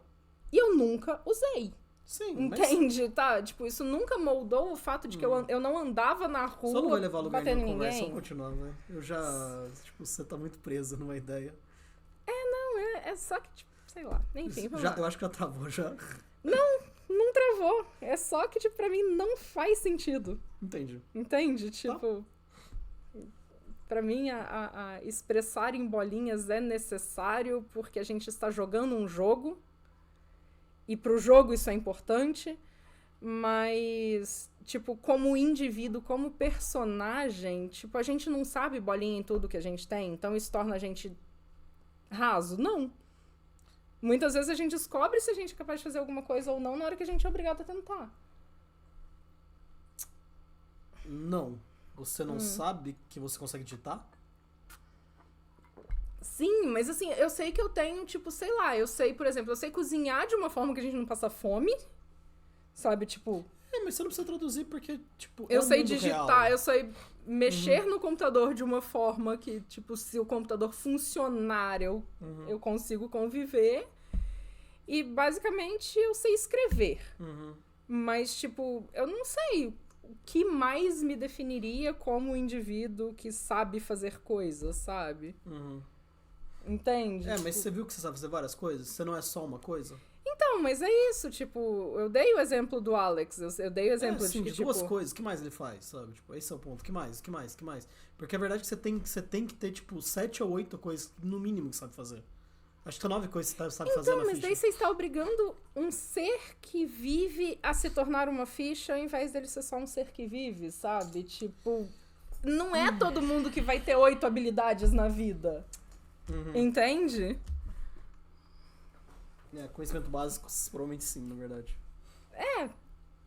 E eu nunca usei. Sim, entende? Tá? Tipo, isso nunca moldou o fato de que eu não andava na rua só não vai levar lugar batendo nenhum ninguém. conversa, só continuar, né? Eu já... Tipo, você tá muito presa numa ideia. É só que, tipo, sei lá. Enfim, vamos lá. Eu acho que já travou, já. Não travou. É só que, tipo, pra mim não faz sentido. Entendi. Entende? Tipo... Pra mim, a expressar em bolinhas é necessário porque a gente está jogando um jogo. E pro jogo isso é importante, mas, tipo, como indivíduo, como personagem, tipo, a gente não sabe bolinha em tudo que a gente tem, então isso torna a gente raso? Não. Muitas vezes a gente descobre se a gente é capaz de fazer alguma coisa ou não na hora que a gente é obrigado a tentar. Não. Você não sabe que você consegue digitar? Sim, mas assim, eu sei que eu tenho, tipo, sei lá, eu sei, por exemplo, eu sei cozinhar de uma forma que a gente não passa fome, sabe, tipo... mas você não precisa traduzir porque, tipo, eu sei digitar, real. Eu sei mexer no computador de uma forma que, tipo, se o computador funcionar, eu consigo conviver. E, basicamente, eu sei escrever. Mas, tipo, eu não sei o que mais me definiria como um indivíduo que sabe fazer coisas, sabe? Entende? Mas tipo... você viu que você sabe fazer várias coisas? Você não é só uma coisa? Então, mas é isso, tipo, eu dei o exemplo do Alex, eu dei o exemplo sim, de de duas coisas, o que mais ele faz, sabe? Tipo, esse é o ponto, o que mais? Porque a verdade é que você tem que ter, tipo, 7 ou 8 coisas, no mínimo, que sabe fazer. Acho que 9 coisas que você sabe fazer na ficha. Então, mas daí você está obrigando um ser que vive a se tornar uma ficha, ao invés dele ser só um ser que vive, sabe? Tipo, não é todo mundo que vai ter 8 habilidades na vida. Entende? Conhecimento básico, provavelmente sim, na verdade.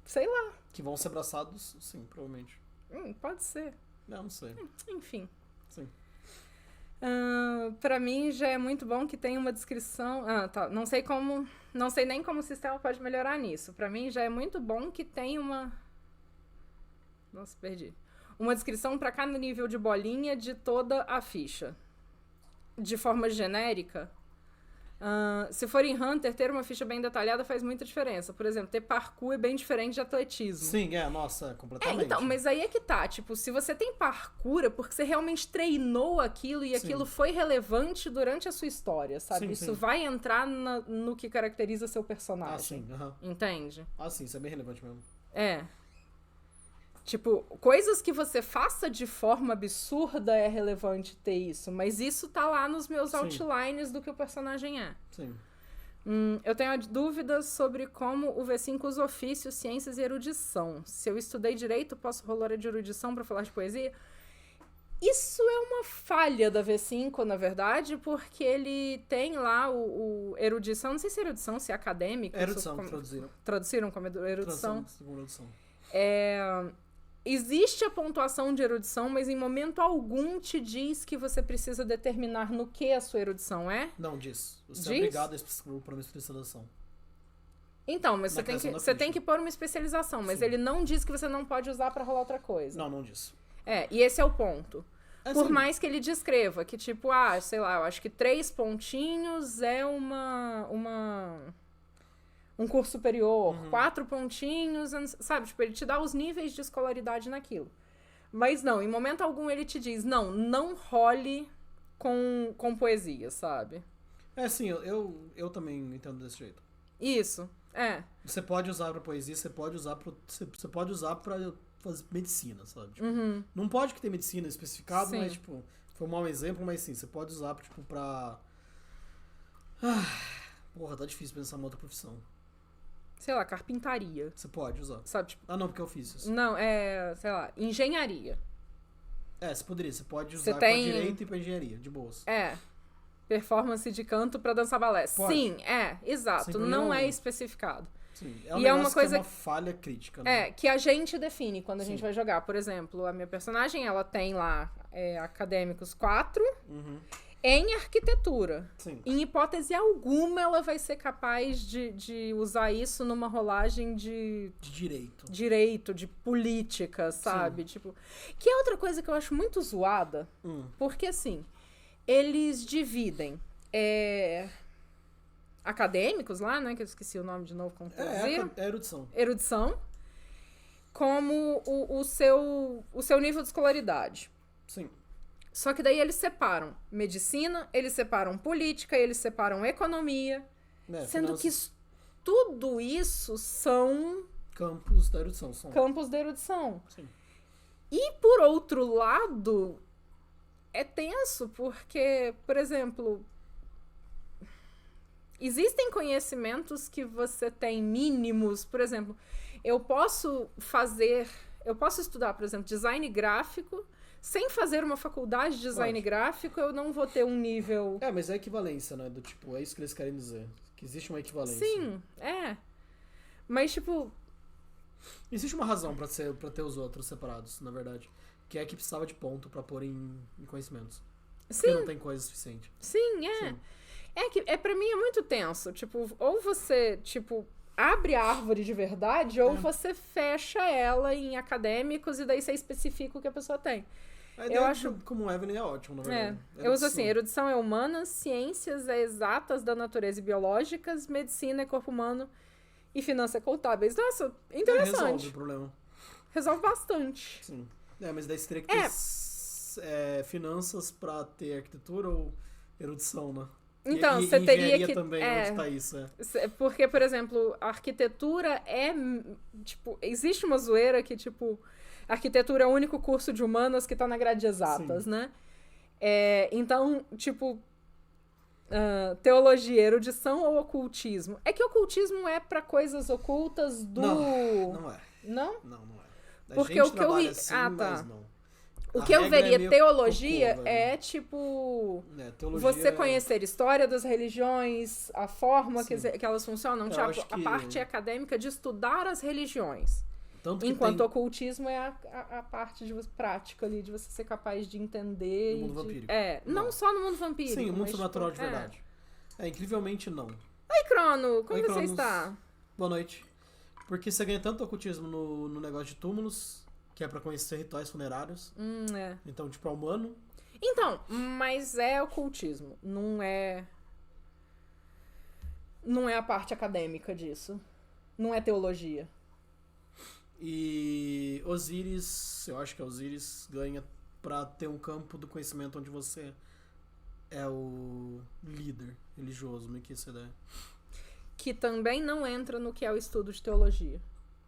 Sei lá. Que vão ser abraçados, sim, provavelmente. Pode ser. Não sei. Enfim. Sim. Pra mim já é muito bom que tenha uma descrição... tá. Não sei nem como o sistema pode melhorar nisso. Pra mim já é muito bom que tenha uma... Nossa, perdi. Uma descrição pra cada nível de bolinha de toda a ficha. De forma genérica, se for em Hunter, ter uma ficha bem detalhada faz muita diferença. Por exemplo, ter parkour é bem diferente de atletismo. Sim, nossa, completamente. Então, mas aí é que tá, tipo, se você tem parkour é porque você realmente treinou aquilo e aquilo foi relevante durante a sua história, sabe? Isso vai entrar no que caracteriza seu personagem. Entende? Sim, isso é bem relevante mesmo. Tipo, coisas que você faça de forma absurda é relevante ter isso, mas isso tá lá nos meus outlines do que o personagem é. Sim. Eu tenho dúvidas sobre como o V5 usa ofícios, ciências e erudição. Se eu estudei direito, posso rolar de erudição pra falar de poesia? Isso é uma falha da V5, na verdade, porque ele tem lá o erudição, não sei se é erudição, se é acadêmico. Erudição, traduziram. Traduziram como erudição? Erudição. Existe a pontuação de erudição, mas em momento algum te diz que você precisa determinar no que a sua erudição é? Não, diz. Você é obrigado por uma especialização. Então, mas você tem que pôr uma especialização, mas ele não diz que você não pode usar pra rolar outra coisa. Não diz. E esse é o ponto. Por mais que ele descreva que, tipo, sei lá, eu acho que 3 pontinhos é um curso superior, 4 pontinhos, sabe? Tipo, ele te dá os níveis de escolaridade naquilo. Mas não, em momento algum ele te diz, não role com poesia, sabe? Sim, eu também entendo desse jeito. Isso, Você pode usar pra poesia, você pode usar pra fazer medicina, sabe? Tipo, não pode que ter medicina especificado, sim, mas, tipo, foi um mau exemplo, mas sim, você pode usar, tipo, pra... Porra, tá difícil pensar em outra profissão. Sei lá, carpintaria. Você pode usar. Sabe, tipo... Ah, não, porque eu fiz isso. Não, sei lá, engenharia. Você poderia, você pode usar pra direito e pra engenharia, de boas. Performance de canto pra dançar balé. Pode. Sim, exato, não é especificado. Sim, e é uma coisa que é uma falha crítica, né? Que a gente define quando a gente vai jogar. Por exemplo, a minha personagem, ela tem lá acadêmicos 4 em arquitetura. Sim. Em hipótese alguma, ela vai ser capaz de usar isso numa rolagem de direito, de política, sabe? Tipo, que é outra coisa que eu acho muito zoada, porque assim, eles dividem acadêmicos lá, né? Que eu esqueci o nome de novo, como erudição. Erudição, como o seu nível de escolaridade. Sim. Só que daí eles separam medicina, eles separam política, eles separam economia, sendo que tudo isso são... Campos da erudição. Campos da erudição. Sim. E, por outro lado, é tenso, porque, por exemplo... Existem conhecimentos que você tem mínimos, por exemplo, eu posso estudar, por exemplo, design gráfico, sem fazer uma faculdade de design gráfico, eu não vou ter um nível... mas é equivalência, né? Do tipo, é isso que eles querem dizer. Que existe uma equivalência. Sim, Mas, tipo... Existe uma razão pra ter os outros separados, na verdade. Que é que precisava de ponto pra pôr em conhecimentos. Sim. Porque não tem coisa suficiente. Sim. Pra mim é muito tenso. Tipo, ou você, tipo, abre a árvore de verdade, ou você fecha ela em acadêmicos e daí você especifica o que a pessoa tem. Eu acho como Evelyn é ótimo, na verdade. Eu uso assim, erudição é humanas, ciências é exatas da natureza e biológicas, medicina é corpo humano e finanças é contábeis. Nossa, interessante. Resolve o problema. Resolve bastante. Sim. Mas daí você teria que ter finanças pra ter arquitetura ou erudição, né? Então, você teria que... também, onde tá isso, Porque, por exemplo, a arquitetura tipo, existe uma zoeira que, tipo, arquitetura é o único curso de humanas que tá na grade de exatas, né? Então, tipo, teologia, erudição ou ocultismo? É que ocultismo é pra coisas ocultas do... Não é. Não? Não é. Porque o que eu... Assim, mas não. O que eu veria teologia tipo... você conhecer história das religiões, a forma que elas funcionam. A parte acadêmica de estudar as religiões. Enquanto o ocultismo é a parte prática ali, de você ser capaz de entender. No mundo vampírico. Não só no mundo vampírico. Sim, o mundo sobrenatural de verdade. Incrivelmente não. Oi, Crono, como você está? Boa noite. Porque você ganha tanto ocultismo no negócio de túmulos... Que é pra conhecer rituais funerários. Então, tipo, é humano. Então, mas é ocultismo. Não é a parte acadêmica disso. Não é teologia. E Osíris, eu acho que Osíris ganha pra ter um campo do conhecimento onde você é o líder religioso, meio que essa ideia. Que também não entra no que é o estudo de teologia.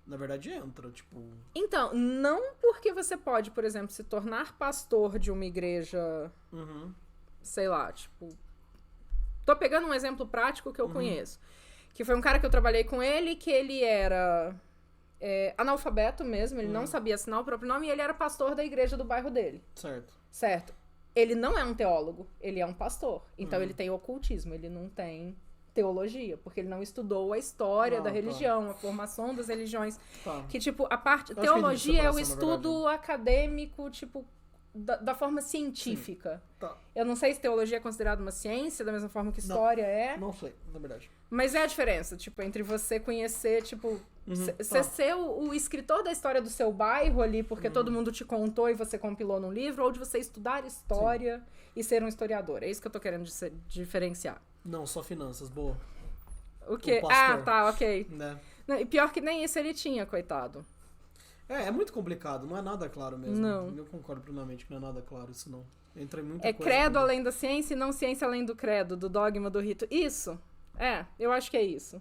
Na verdade entra, tipo... Então, não porque você pode, por exemplo, se tornar pastor de uma igreja, sei lá, tipo... Tô pegando um exemplo prático que eu conheço. Que foi um cara que eu trabalhei com ele, que ele era analfabeto mesmo, ele não sabia assinar o próprio nome, e ele era pastor da igreja do bairro dele. Certo. Ele não é um teólogo, ele é um pastor. Então ele tem ocultismo, ele não tem... teologia, porque ele não estudou a história da religião, a formação das religiões. Que, tipo, a parte... Teologia é o estudo acadêmico, tipo, da forma científica. Eu não sei se teologia é considerada uma ciência, da mesma forma que história é. Não sei, na verdade. Mas é a diferença, tipo, entre você conhecer, tipo... Você ser o escritor da história do seu bairro ali, porque todo mundo te contou e você compilou num livro, ou de você estudar história e ser um historiador. É isso que eu tô querendo diferenciar. Não, só finanças, boa. O quê? Ok. Né? Não, e pior que nem isso ele tinha, coitado. É muito complicado, não é nada claro mesmo. Não. Eu concordo plenamente que não é nada claro isso não. Entra em muita coisa. Credo além da ciência e não ciência além do credo, do dogma, do rito. Isso. Eu acho que é isso.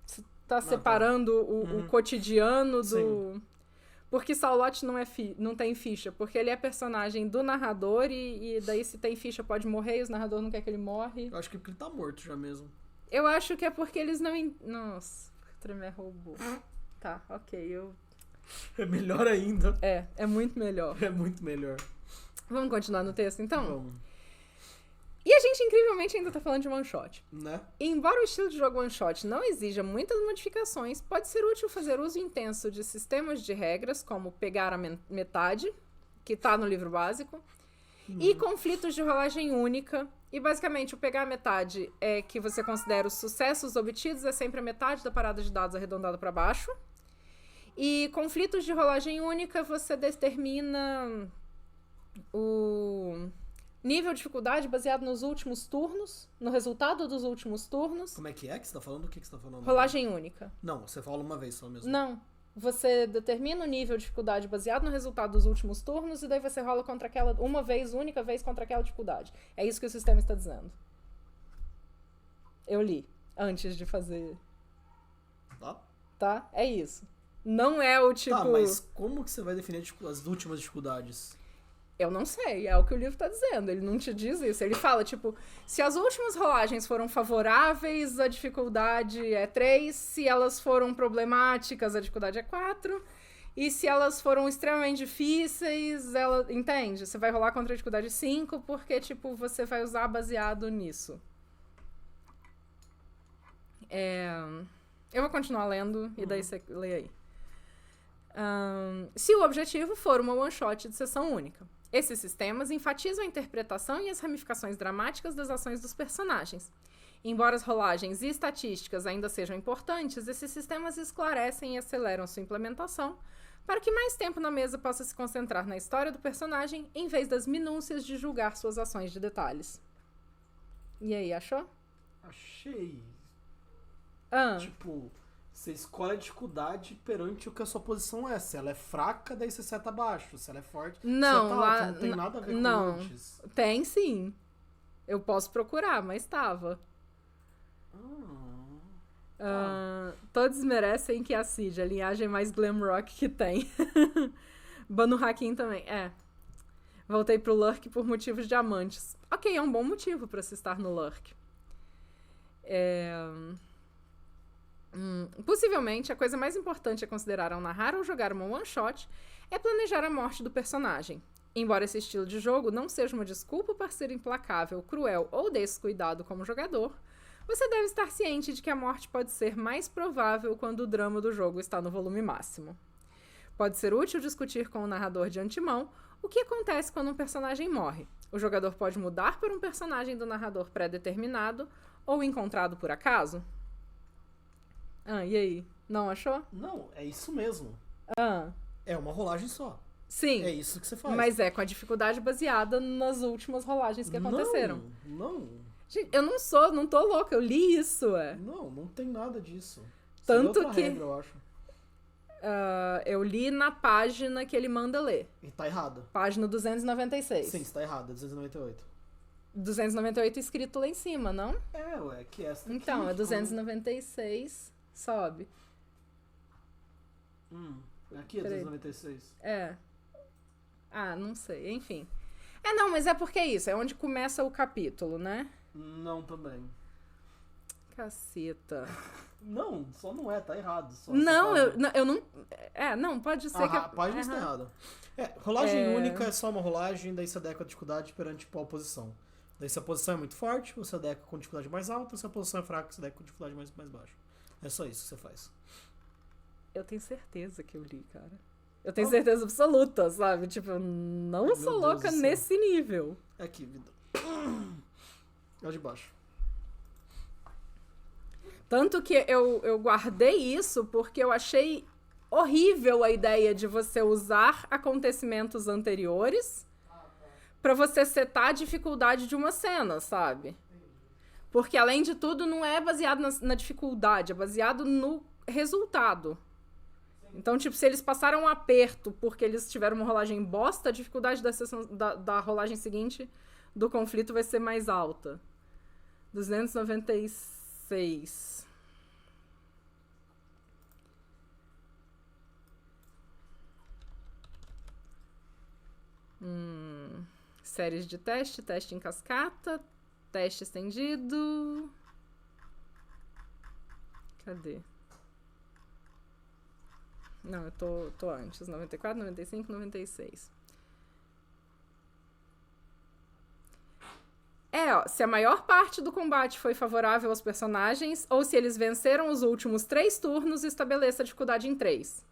Você tá separando o cotidiano do... Porque Saulote não tem ficha, porque ele é personagem do narrador e daí se tem ficha pode morrer e o narrador não quer que ele morre. Eu acho que é porque ele tá morto já mesmo. Eu acho que é porque eles não... Nossa, o Tremere roubou. Tá, ok, É melhor ainda. É muito melhor. É muito melhor. Vamos continuar no texto, então? Vamos. E a gente, incrivelmente, ainda tá falando de one-shot. Né? Embora o estilo de jogo one-shot não exija muitas modificações, pode ser útil fazer uso intenso de sistemas de regras, como pegar a metade, que tá no livro básico, e conflitos de rolagem única. E, basicamente, o pegar a metade é que você considera os sucessos obtidos é sempre a metade da parada de dados arredondada para baixo. E conflitos de rolagem única, você determina o nível de dificuldade baseado nos últimos turnos, no resultado dos últimos turnos. Como é que você tá falando? O que você tá falando? Rolagem única. Não, você fala uma vez só mesmo. Não. Você determina o nível de dificuldade baseado no resultado dos últimos turnos e daí você rola contra aquela, uma vez, única vez contra aquela dificuldade. É isso que o sistema está dizendo. Eu li antes de fazer. Tá? É isso. Não é o tipo... Tá, mas como que você vai definir as últimas dificuldades? Eu não sei, é o que o livro tá dizendo. Ele não te diz isso. Ele fala, tipo, se as últimas rolagens foram favoráveis, a dificuldade é 3. Se elas foram problemáticas, a dificuldade é 4. E se elas foram extremamente difíceis, ela... Entende? Você vai rolar contra a dificuldade 5, porque, tipo, você vai usar baseado nisso. Eu vou continuar lendo, e daí você lê aí. Se o objetivo for uma one-shot de sessão única. Esses sistemas enfatizam a interpretação e as ramificações dramáticas das ações dos personagens. Embora as rolagens e estatísticas ainda sejam importantes, esses sistemas esclarecem e aceleram sua implementação para que mais tempo na mesa possa se concentrar na história do personagem em vez das minúcias de julgar suas ações de detalhes. E aí, achou? Achei. Ah. Tipo, você escolhe a dificuldade perante o que a sua posição é. Se ela é fraca, daí você seta abaixo. Se ela é forte, não, você lá, não tem nada a ver com não, antes. Tem sim. Eu posso procurar, mas tava. Todos merecem que assiste, a linhagem mais glam rock que tem. Banu Hakim também, Voltei pro Lurk por motivos de amantes. Ok, é um bom motivo pra se estar no Lurk. Possivelmente, a coisa mais importante a considerar ao narrar ou jogar uma one-shot é planejar a morte do personagem. Embora esse estilo de jogo não seja uma desculpa para ser implacável, cruel ou descuidado como jogador, você deve estar ciente de que a morte pode ser mais provável quando o drama do jogo está no volume máximo. Pode ser útil discutir com o narrador de antemão o que acontece quando um personagem morre. O jogador pode mudar para um personagem do narrador pré-determinado ou encontrado por acaso? E aí? Não achou? Não, é isso mesmo. É uma rolagem só. Sim. É isso que você faz. Mas é com a dificuldade baseada nas últimas rolagens que aconteceram. Não. Gente, eu não tô louca, eu li isso, Não tem nada disso. Tanto outra que... regra, eu acho. eu li na página que ele manda ler. E tá errado. Página 296. Sim, está errado, é 298. 298 escrito lá em cima, não? Que essa então, é 296, sobe. Aqui é 296. Não sei, enfim. Não, mas é porque é isso, é onde começa o capítulo, né? Não, também. Caceta. Não, só não tá errado. Só não, eu não... não, pode ser que... A página está errada. Rolagem única é só uma rolagem, daí você adequa a dificuldade perante qual posição. Daí se a posição é muito forte, você adequa com dificuldade mais alta, se a posição é fraca, você adequa com dificuldade mais baixa. É só isso que você faz. Eu tenho certeza que eu li, cara. Eu tenho certeza absoluta, sabe? Tipo, eu não sou louca nesse nível. É aqui, vida. É o de baixo. Tanto que eu guardei isso porque eu achei horrível a ideia de você usar acontecimentos anteriores pra você setar a dificuldade de uma cena, sabe? Porque, além de tudo, não é baseado na dificuldade, é baseado no resultado. Então, tipo, se eles passaram um aperto porque eles tiveram uma rolagem bosta, a dificuldade da rolagem seguinte do conflito vai ser mais alta. 296. Séries de teste, teste em cascata, teste estendido... Cadê? Não, eu tô antes. 94, 95, 96. Se a maior parte do combate foi favorável aos personagens, ou se eles venceram os últimos 3 turnos, estabeleça a dificuldade em 3.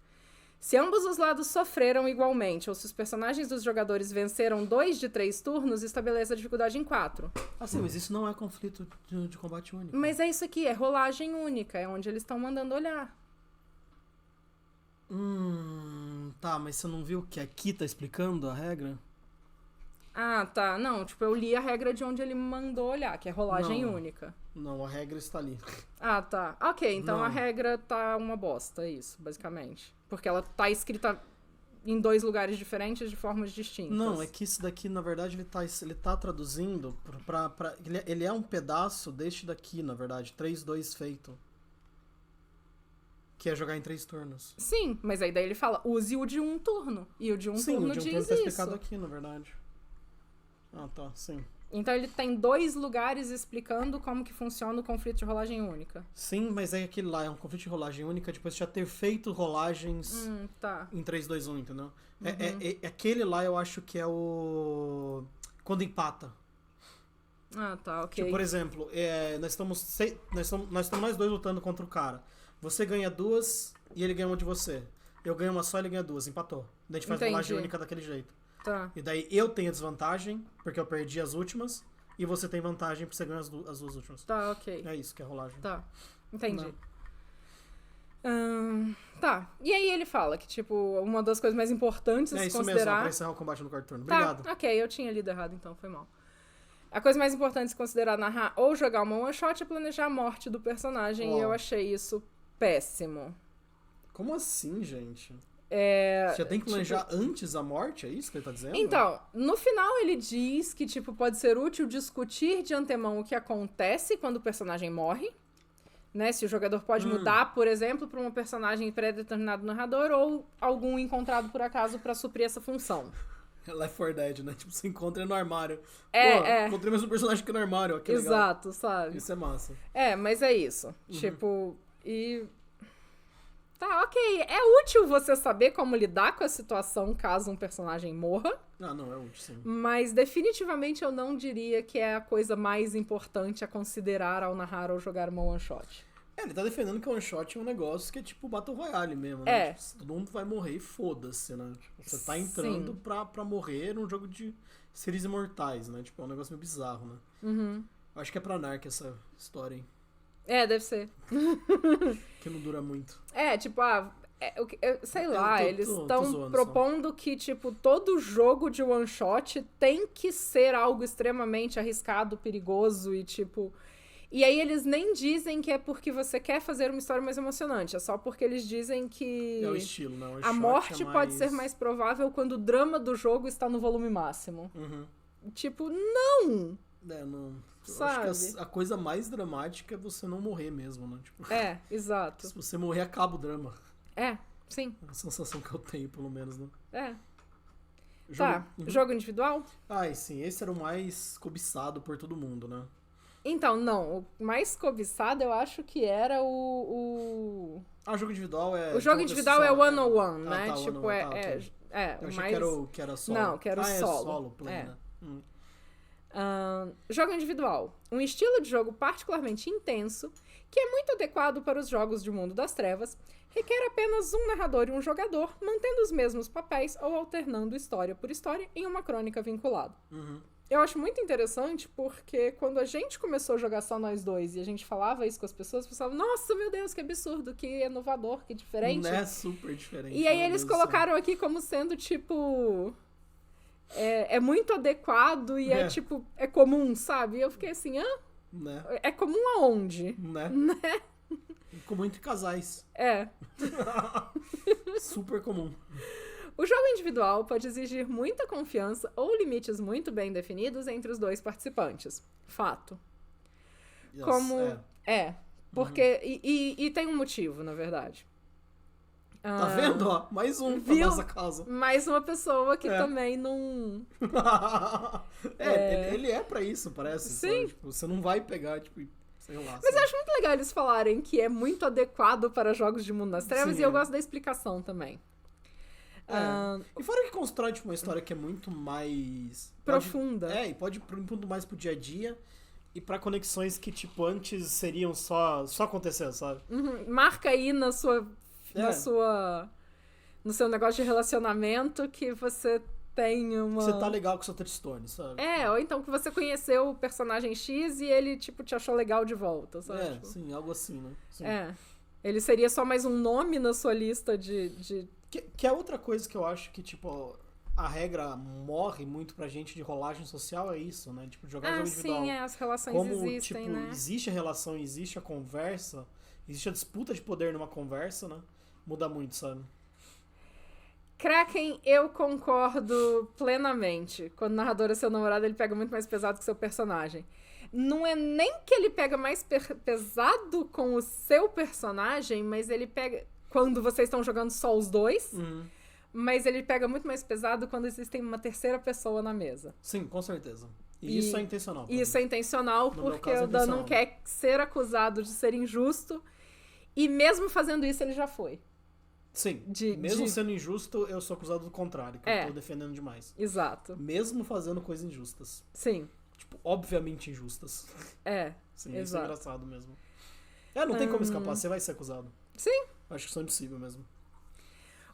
Se ambos os lados sofreram igualmente, ou se os personagens dos jogadores venceram 2 de 3 turnos, estabeleça a dificuldade em 4. Ah, sim, mas isso não é conflito de combate único. Mas é isso aqui, é rolagem única, é onde eles estão mandando olhar. Tá, mas você não viu que aqui tá explicando a regra? Ah, tá. Não, tipo, eu li a regra de onde ele me mandou olhar, que é rolagem única. Não, a regra está ali. Ah, tá. Ok, então a regra tá uma bosta, é isso, basicamente. Porque ela tá escrita em 2 lugares diferentes de formas distintas. Não, é que isso daqui, na verdade, ele tá traduzindo pra ele é um pedaço deste daqui, na verdade. 3-2 feito. Que é jogar em 3 turnos. Sim, mas aí daí ele fala, use o de 1 turno. E o de 1 turno diz isso. Tá explicado aqui, na verdade. Ah, tá, sim. Então ele tem 2 lugares explicando como que funciona o conflito de rolagem única. Sim, mas é aquele lá, é um conflito de rolagem única depois de já ter feito rolagens em 3, 2, 1, entendeu? É aquele lá eu acho que é o... Quando empata. Ah, tá, ok. Tipo, por exemplo, nós estamos nós 2 lutando contra o cara. Você ganha 2 e ele ganha uma de você. Eu ganho uma só e ele ganha 2, empatou. Daí a gente faz rolagem única daquele jeito. Tá. E daí eu tenho desvantagem, porque eu perdi as últimas, e você tem vantagem porque você ganha as 2 últimas. Tá, ok. É isso que é rolagem. Tá, entendi. Tá, e aí ele fala que, tipo, uma das coisas mais importantes a se considerar... É isso mesmo, pra encerrar o combate no quarto turno. Obrigado. Tá, ok, eu tinha lido errado, então foi mal. A coisa mais importante a se considerar narrar ou jogar uma one-shot é planejar a morte do personagem, e eu achei isso péssimo. Como assim, gente? Você tem que planejar antes a morte? É isso que ele tá dizendo? Então, no final ele diz que, tipo, pode ser útil discutir de antemão o que acontece quando o personagem morre, né? Se o jogador pode mudar, por exemplo, para um personagem pré-determinado narrador ou algum encontrado por acaso para suprir essa função. Left 4 Dead, né? Tipo, você encontra no armário. Encontrei mais um personagem que no armário. Ó, que exato, legal. sabe? Isso é massa. Mas é isso. Tipo, Tá, ok. É útil você saber como lidar com a situação caso um personagem morra. Ah, não, é útil, sim. Mas definitivamente eu não diria que é a coisa mais importante a considerar ao narrar ou jogar uma one-shot. Ele tá defendendo que o one-shot é um negócio que é tipo Battle Royale mesmo, né? Tipo, todo mundo vai morrer e foda-se, né? Tipo, você tá entrando pra morrer num jogo de seres imortais, né? Tipo, é um negócio meio bizarro, né? Acho que é pra Narc essa história, hein? Deve ser. Que não dura muito. Tipo, sei lá, eles estão propondo que, tipo, todo jogo de one shot tem que ser algo extremamente arriscado, perigoso e, tipo... E aí eles nem dizem que é porque você quer fazer uma história mais emocionante, é só porque eles dizem que... É o estilo, né? A morte pode ser mais provável quando o drama do jogo está no volume máximo. Tipo, não! Não... Sabe? Eu acho que a coisa mais dramática é você não morrer mesmo, né? Tipo, exato. Se você morrer, acaba o drama. Sim. É a sensação que eu tenho, pelo menos, né? Jogo individual? Sim, esse era o mais cobiçado por todo mundo, né? Então, não. O mais cobiçado eu acho que era o... jogo individual é... O jogo individual é one-on-one, né? Tá, tipo, okay. Eu achei que era solo. Não, que era o solo. É solo play, né? Jogo individual. Um estilo de jogo particularmente intenso, que é muito adequado para os jogos de Mundo das Trevas, requer apenas um narrador e um jogador, mantendo os mesmos papéis ou alternando história por história em uma crônica vinculada. Eu acho muito interessante porque quando a gente começou a jogar só nós dois e a gente falava isso com as pessoas pensavam, nossa, meu Deus, que absurdo, que inovador, que diferente. É super diferente. E aí eles colocaram aqui como sendo, tipo... É muito adequado e tipo, é comum, sabe? E eu fiquei assim, Né? É comum aonde? Né? Comum entre casais. Super comum. O jogo individual pode exigir muita confiança ou limites muito bem definidos entre os 2 participantes. Fato. Yes, Como... Porque... E tem um motivo, na verdade. Tá vendo, ó? Mais um pra nossa causa. Mais uma pessoa que também não... Ele é pra isso, parece. Sim. Tipo, você não vai pegar, tipo, sei lá. Mas eu acho muito legal eles falarem que é muito adequado para jogos de Mundo das Trevas, Sim, e eu gosto da explicação também. E fora que constrói, tipo, uma história que é muito mais... Profunda. E pode ir muito mais pro dia a dia e pra conexões que, tipo, antes seriam só acontecendo, sabe? Marca aí no seu negócio de relacionamento que você tem uma... Você tá legal com o seu touchstone, sabe? Ou então que você conheceu o personagem X e ele, tipo, te achou legal de volta, sabe? Tipo... sim, algo assim, né? Sim. Ele seria só mais um nome na sua lista de... Que é outra coisa que eu acho que, tipo, a regra morre muito pra gente de rolagem social, é isso, né? Tipo, jogar jogo individual. Sim, as relações como, existem, tipo, né? existe a relação, existe a conversa, existe a disputa de poder numa conversa, né? Muda muito, sabe? Kraken, eu concordo plenamente. Quando o narrador é seu namorado, ele pega muito mais pesado que seu personagem. Não é nem que ele pega mais pesado com o seu personagem, mas ele pega... Quando vocês estão jogando só os dois, mas ele pega muito mais pesado quando existem uma terceira pessoa na mesa. Sim, com certeza. E isso é intencional. Isso é intencional porque o Dan não quer ser acusado de ser injusto, e mesmo fazendo isso, ele já foi. Sim, mesmo sendo injusto, eu sou acusado do contrário, que eu tô defendendo demais. Exato. Mesmo fazendo coisas injustas. Sim. Tipo, obviamente injustas. Exato. Sim, isso é engraçado mesmo. Não tem como escapar, você vai ser acusado. Sim. Acho que isso é impossível mesmo.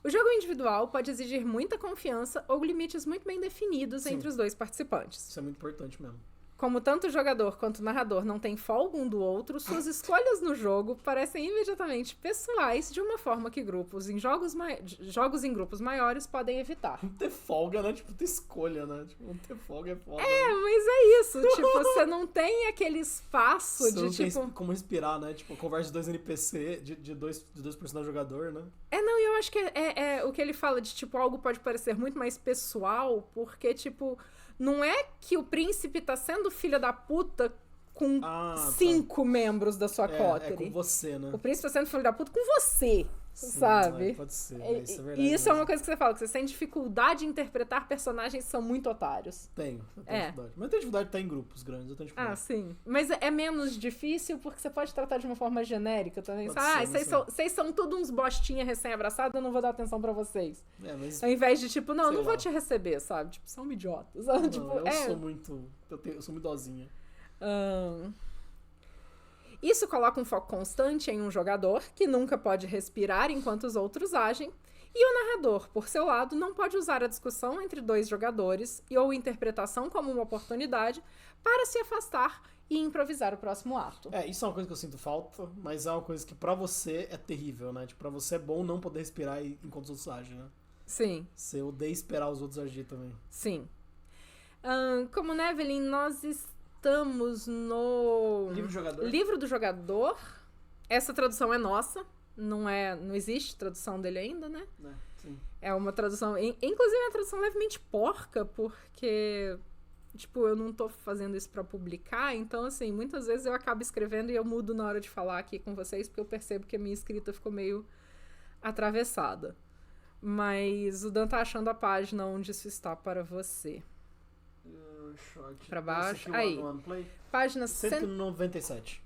O jogo individual pode exigir muita confiança ou limites muito bem definidos entre os dois participantes. Isso é muito importante mesmo. Como tanto o jogador quanto o narrador não têm folga um do outro, suas escolhas no jogo parecem imediatamente pessoais de uma forma que grupos em jogos em grupos maiores podem evitar. Não ter folga, né? Tipo, ter escolha, né? Tipo, não ter folga é foda. Mas é isso. Tipo, você não tem aquele espaço você de, não tipo... tem como respirar, né? Tipo, conversa de dois NPC, de dois personagens jogador, né? Não, eu acho que é o que ele fala de, tipo, algo pode parecer muito mais pessoal, porque, tipo... Não é que o príncipe tá sendo filho da puta com 5 membros da sua coterie. É com você, né? O príncipe tá sendo filho da puta com você, sim, sabe? Pode ser, isso é verdade. E isso é uma coisa que você fala, que você tem dificuldade em interpretar personagens que são muito otários. Eu tenho dificuldade. Mas eu tenho dificuldade de estar em grupos grandes, eu tenho dificuldade. Sim. Mas é menos difícil porque você pode tratar de uma forma genérica também. Vocês são tudo uns bostinha recém-abraçados, eu não vou dar atenção pra vocês. Mas... Ao invés de, tipo, não vou te receber, sabe? Tipo, são idiotas. Não, tipo, eu sou muito... Eu sou muito dozinha. Isso coloca um foco constante em um jogador, que nunca pode respirar enquanto os outros agem, e o narrador, por seu lado, não pode usar a discussão entre dois jogadores ou interpretação como uma oportunidade para se afastar e improvisar o próximo ato. Isso é uma coisa que eu sinto falta, mas é uma coisa que pra você é terrível, né? Tipo, pra você é bom não poder respirar enquanto os outros agem, né? Sim. Você odeia esperar os outros agir também. Sim. Como Nevelyn, nós estamos no... Livro do Jogador. Essa tradução é nossa. Não existe tradução dele ainda, né? Sim. É uma tradução... Inclusive, é uma tradução levemente porca, porque... Tipo, eu não tô fazendo isso pra publicar, então, assim, muitas vezes eu acabo escrevendo e eu mudo na hora de falar aqui com vocês, porque eu percebo que a minha escrita ficou meio atravessada. Mas o Dan tá achando a página onde isso está para você. Pra baixo. Aí. Página 197.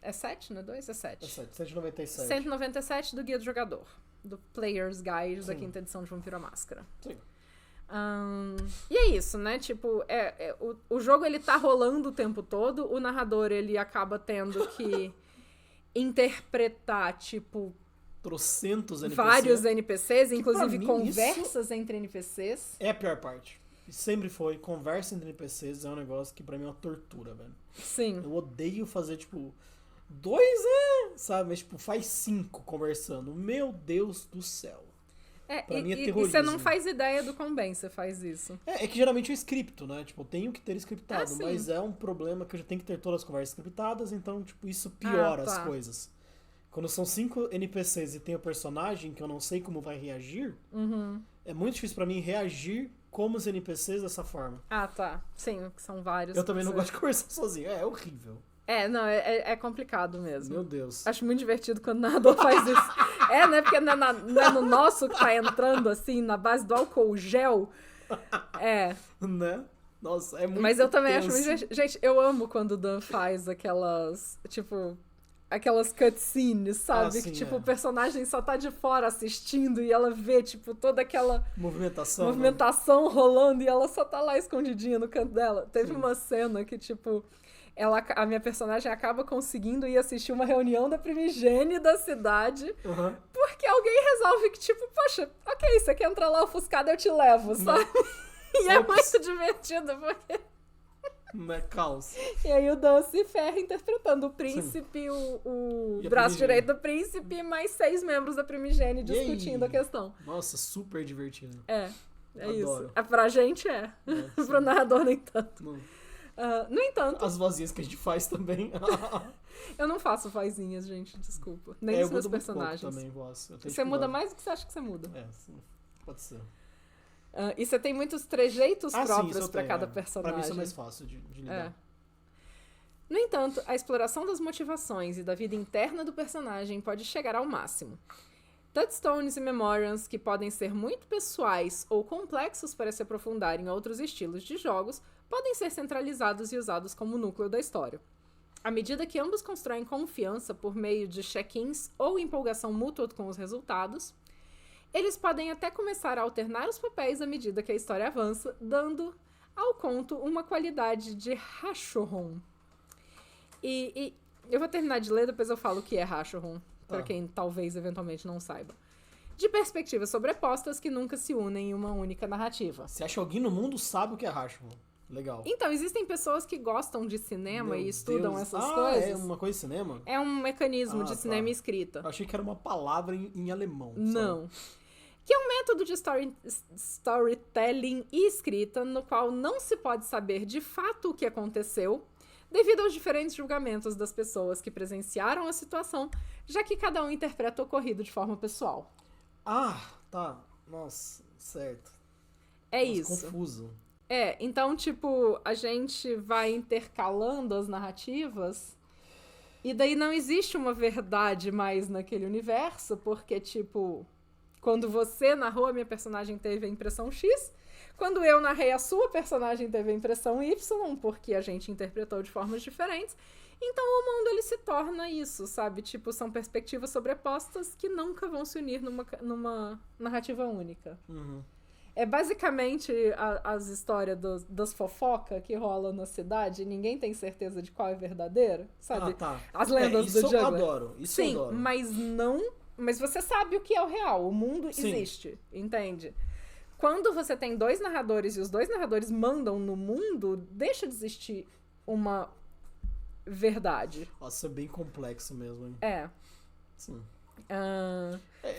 É 7, não é 2? É 7. É 7, 197. 197 do Guia do Jogador. Do Player's Guide da quinta edição de Vampiro à Máscara. Sim. E é isso, né? Tipo, o jogo ele tá rolando o tempo todo. O narrador, ele acaba tendo que interpretar, tipo... trocentos NPCs. Vários NPCs, inclusive conversas entre NPCs. É a pior parte. Sempre foi. Conversa entre NPCs é um negócio que pra mim é uma tortura, velho. Sim. Eu odeio fazer, tipo... 2 sabe? Mas, tipo, faz 5 conversando. Meu Deus do céu. Pra mim é terrorismo. E você não faz ideia do quão bem você faz isso. É que geralmente eu scripto, né? Tipo, eu tenho que ter scriptado. Mas é um problema que eu já tenho que ter todas as conversas scriptadas. Então, tipo, isso piora as coisas. Quando são 5 NPCs e tem o personagem que eu não sei como vai reagir, é muito difícil pra mim reagir como os NPCs dessa forma. Sim, que são vários. Eu também não gosto de conversar sozinho. É horrível. Não, é complicado mesmo. Meu Deus. Acho muito divertido quando o narrador faz isso. Né? Porque não é no nosso que tá entrando, assim, na base do álcool gel. Né? Nossa, é muito Mas eu também tenso. acho muito divertido. Gente, eu amo quando o Dan faz aquelas, tipo... Aquelas cutscenes, sabe? Sim, que, tipo, o personagem só tá de fora assistindo e ela vê, tipo, toda aquela... Movimentação, né? Rolando e ela só tá lá escondidinha no canto dela. Teve uma cena que, tipo... a minha personagem acaba conseguindo ir assistir uma reunião da Primigene da cidade, porque alguém resolve que, tipo, poxa, ok, você quer entrar lá ofuscada, eu te levo, sabe? E é muito divertido, porque... Não é caos. E aí o Dan se ferra interpretando o príncipe, o braço direito do príncipe, mais 6 membros da Primigene discutindo a questão. Nossa, super divertido. Isso. Pra gente pro narrador nem tanto. No entanto... As vozinhas que a gente faz também. Eu não faço vozinhas, gente, desculpa. Nem os meus personagens. Eu também, voz. Você muda mais do que você acha que você muda. Sim, pode ser. E você tem muitos trejeitos próprios pra cada personagem. Pra mim isso é mais fácil de lidar. No entanto, a exploração das motivações e da vida interna do personagem pode chegar ao máximo. Touchstones e memoriams, que podem ser muito pessoais ou complexos para se aprofundar em outros estilos de jogos, podem ser centralizados e usados como núcleo da história. À medida que ambos constroem confiança por meio de check-ins ou empolgação mútua com os resultados, eles podem até começar a alternar os papéis à medida que a história avança, dando ao conto uma qualidade de Hashoron. E eu vou terminar de ler, depois eu falo o que é Hashoron, para quem talvez eventualmente não saiba. De perspectivas sobrepostas que nunca se unem em uma única narrativa. Você acha que alguém no mundo sabe o que é Hashoron? Legal. Então, existem pessoas que gostam de cinema e estudam essas coisas. É uma coisa de cinema? É um mecanismo de cinema e escrita. Eu achei que era uma palavra em alemão. Não. Que é um método de storytelling e escrita no qual não se pode saber de fato o que aconteceu devido aos diferentes julgamentos das pessoas que presenciaram a situação, já que cada um interpreta o ocorrido de forma pessoal. Tá. Nossa, certo. Isso. Confuso. Então, tipo, a gente vai intercalando as narrativas e daí não existe uma verdade mais naquele universo, porque, tipo, quando você narrou, a minha personagem teve a impressão X, quando eu narrei, a sua personagem teve a impressão Y, porque a gente interpretou de formas diferentes. Então, o mundo, ele se torna isso, sabe? Tipo, são perspectivas sobrepostas que nunca vão se unir numa narrativa única. É basicamente as histórias das fofocas que rolam na cidade e ninguém tem certeza de qual é verdadeira, sabe? As lendas do Juggler. Isso eu adoro. Sim, mas não... Mas você sabe o que é o real. O mundo existe, entende? Quando você tem 2 narradores e os 2 narradores mandam no mundo, deixa de existir uma verdade. Nossa, é bem complexo mesmo, hein? Sim.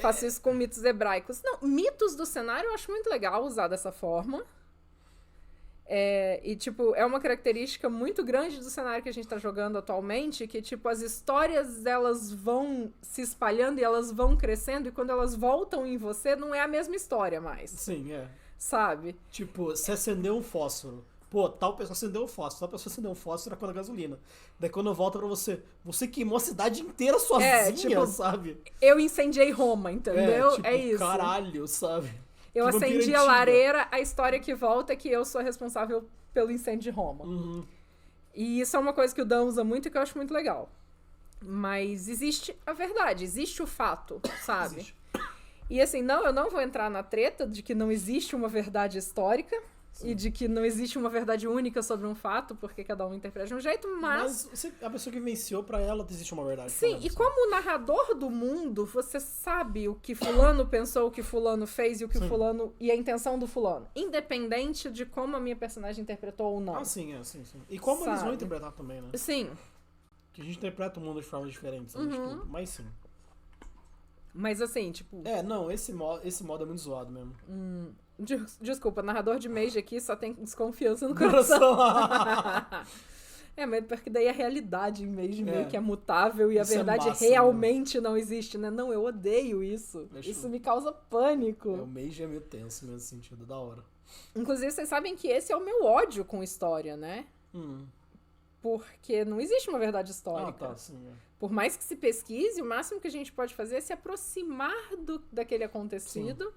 Faço isso com mitos hebraicos. Não, mitos do cenário eu acho muito legal usar dessa forma. E, tipo, é uma característica muito grande do cenário que a gente tá jogando atualmente, que, tipo, as histórias, elas vão se espalhando e elas vão crescendo, e quando elas voltam em você, não é a mesma história mais. Sim, Sabe? Tipo, você acendeu um fósforo. Pô, tal pessoa acendeu um fósforo, tal pessoa acendeu um fósforo com a gasolina. Daí quando volta pra você, você queimou a cidade inteira sozinha, tipo, sabe? Eu incendiei Roma, entendeu? Tipo, isso. Caralho, sabe? Eu acendi a lareira, a história que volta é que eu sou responsável pelo incêndio de Roma. E isso é uma coisa que o Dan usa muito e que eu acho muito legal. Mas existe a verdade, existe o fato, sabe? Existe. E assim, eu não vou entrar na treta de que não existe uma verdade histórica. Sim. E de que não existe uma verdade única sobre um fato, porque cada um interpreta de um jeito, mas a pessoa que venceu, pra ela existe uma verdade. Sim, e como narrador do mundo, você sabe o que fulano pensou, o que fulano fez e o que fulano... E a intenção do fulano. Independente de como a minha personagem interpretou ou não. Sim. E como eles vão interpretar também, né? Sim. Que a gente interpreta o mundo de formas diferentes, né? Tipo, mas sim. Mas assim, tipo... não, esse modo é muito zoado mesmo. Desculpa, narrador de Mage aqui só tem desconfiança no coração. Mas porque daí a realidade em Mage meio que é mutável e a verdade realmente não existe, né? Não, eu odeio isso. Isso me causa pânico. O Mage é meio tenso nesse sentido, da hora. Inclusive, vocês sabem que esse é o meu ódio com história, né? Porque não existe uma verdade histórica. Ah, tá, sim. Por mais que se pesquise, o máximo que a gente pode fazer é se aproximar daquele acontecido, sim.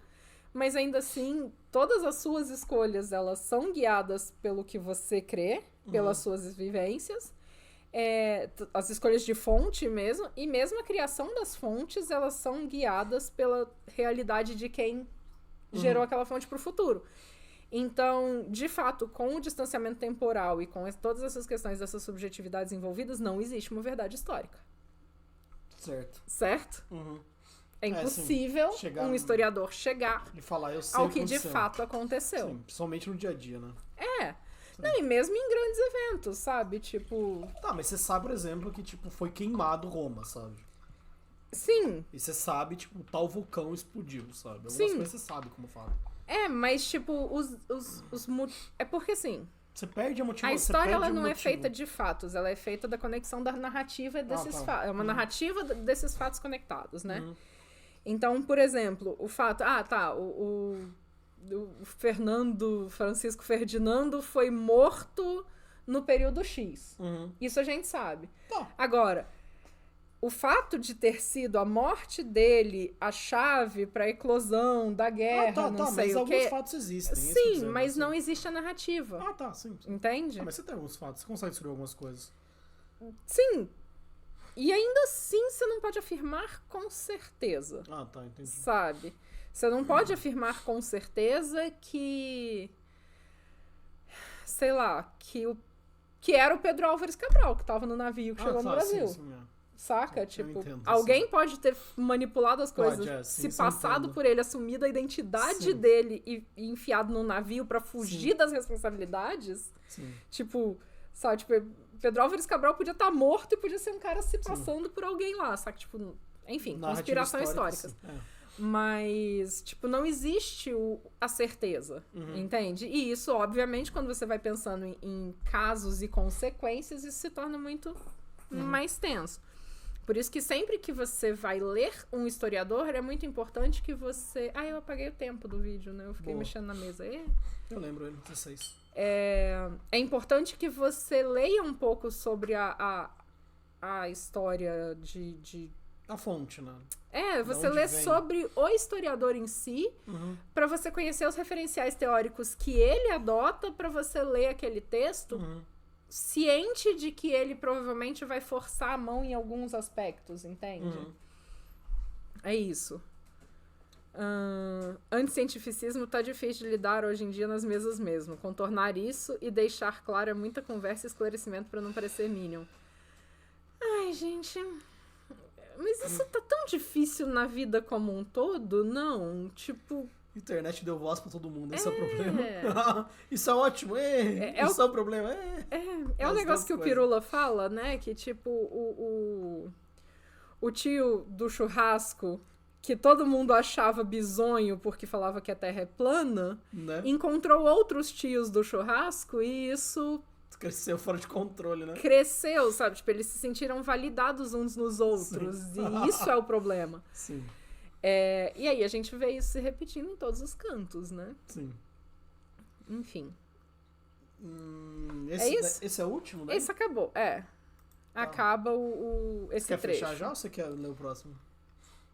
Mas ainda assim, todas as suas escolhas, elas são guiadas pelo que você crê, pelas suas vivências, as escolhas de fonte mesmo, e mesmo a criação das fontes, elas são guiadas pela realidade de quem gerou aquela fonte para o futuro. Então, de fato, com o distanciamento temporal e com todas essas questões dessas subjetividades envolvidas, não existe uma verdade histórica. Certo? É impossível um historiador chegar e falar, eu sei ao que de fato aconteceu. Sim, principalmente no dia a dia, né? Não, e mesmo em grandes eventos, sabe? Tipo... Tá, mas você sabe, por exemplo, que tipo, foi queimado Roma, sabe? Sim. E você sabe, tipo, tal vulcão explodiu, sabe? Algumas Sim. coisas você sabe como fala. Mas tipo, é porque assim... Você perde a motivação. A história, ela não é feita de fatos, ela é feita da conexão da narrativa desses fatos. É uma narrativa desses fatos conectados, né? Então, por exemplo, o fato... o Francisco Ferdinando foi morto no período X. Isso a gente sabe. Agora, o fato de ter sido a morte dele a chave para a eclosão da guerra, não sei o quê... Mas alguns fatos existem. Sim, mas não existe a narrativa. Sim. Entende? Mas você tem alguns fatos, você consegue descobrir algumas coisas. Sim. E ainda assim, você não pode afirmar com certeza. Entendi. Sabe? Você não pode afirmar com certeza que... Sei lá, que era o Pedro Álvares Cabral, que tava no navio que chegou no Brasil. Sim. Saca? Tipo, alguém pode ter manipulado as coisas, se passado por ele, assumido a identidade dele e enfiado no navio pra fugir das responsabilidades. Tipo, sabe? Tipo, Pedro Álvares Cabral podia estar morto e podia ser um cara se passando por alguém lá, saca? Tipo, enfim, conspirações históricas. Mas, tipo, não existe a certeza, entende? E isso, obviamente, quando você vai pensando em casos e consequências, isso se torna muito mais tenso. Por isso que sempre que você vai ler um historiador, é muito importante que você... eu apaguei o tempo do vídeo, né? Eu fiquei mexendo na mesa. Eu lembro, ele 16. É importante que você leia um pouco sobre a história de... A fonte, né? Você lê sobre o historiador em si, para você conhecer os referenciais teóricos que ele adota, para você ler aquele texto... ciente de que ele provavelmente vai forçar a mão em alguns aspectos, entende? É isso. Anticientificismo tá difícil de lidar hoje em dia nas mesas mesmo. Contornar isso e deixar claro é muita conversa e esclarecimento pra não parecer Minion. Ai, gente... Mas isso tá tão difícil na vida como um todo? Não, tipo... Internet deu voz pra todo mundo, esse é o problema. Isso é ótimo, isso é o problema. É o negócio que o Pirula fala, né? Que tipo, o tio do churrasco, que todo mundo achava bizonho porque falava que a Terra é plana, né? Encontrou outros tios do churrasco e isso... Cresceu fora de controle, né? Cresceu, sabe? Tipo, eles se sentiram validados uns nos outros. E isso é o problema. Sim. E aí a gente vê isso se repetindo em todos os cantos, né? Sim. Enfim. Esse é o último, né? Esse acabou, Acaba esse quer trecho. Fechar já ou você quer ler o próximo?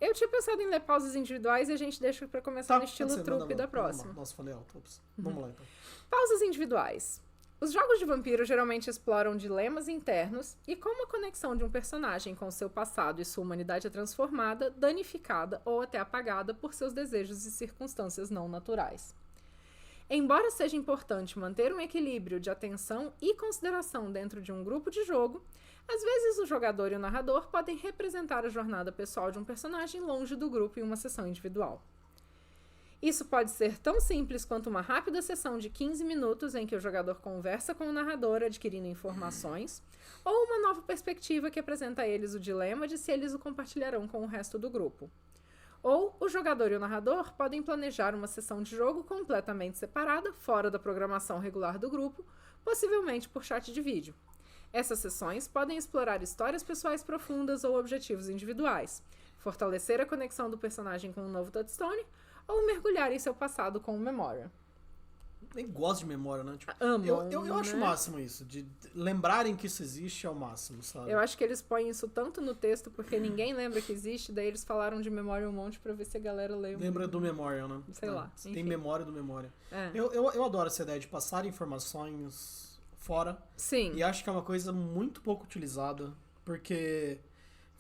Eu tinha pensado em ler pausas individuais e a gente deixa pra começar no estilo trupe da próxima. Nossa, falei alto. Vamos lá, então. Pausas individuais. Os jogos de vampiro geralmente exploram dilemas internos e como a conexão de um personagem com seu passado e sua humanidade é transformada, danificada ou até apagada por seus desejos e circunstâncias não naturais. Embora seja importante manter um equilíbrio de atenção e consideração dentro de um grupo de jogo, às vezes o jogador e o narrador podem representar a jornada pessoal de um personagem longe do grupo em uma sessão individual. Isso pode ser tão simples quanto uma rápida sessão de 15 minutos em que o jogador conversa com o narrador adquirindo informações, ou uma nova perspectiva que apresenta a eles o dilema de se eles o compartilharão com o resto do grupo. Ou o jogador e o narrador podem planejar uma sessão de jogo completamente separada, fora da programação regular do grupo, possivelmente por chat de vídeo. Essas sessões podem explorar histórias pessoais profundas ou objetivos individuais, fortalecer a conexão do personagem com o novo touchstone, ou mergulhar em seu passado com o Memoria. nem gosto de memória, né? Tipo, Amam, eu acho o né? máximo isso, de lembrarem que isso existe é o máximo, sabe? Eu acho que eles põem isso tanto no texto porque ninguém lembra que existe, daí eles falaram de memória um monte pra ver se a galera lembra. Lembra do memória, né? Sei lá, Tem enfim. memória do memória. É. Eu adoro essa ideia de passar informações fora. Sim. E acho que é uma coisa muito pouco utilizada, porque,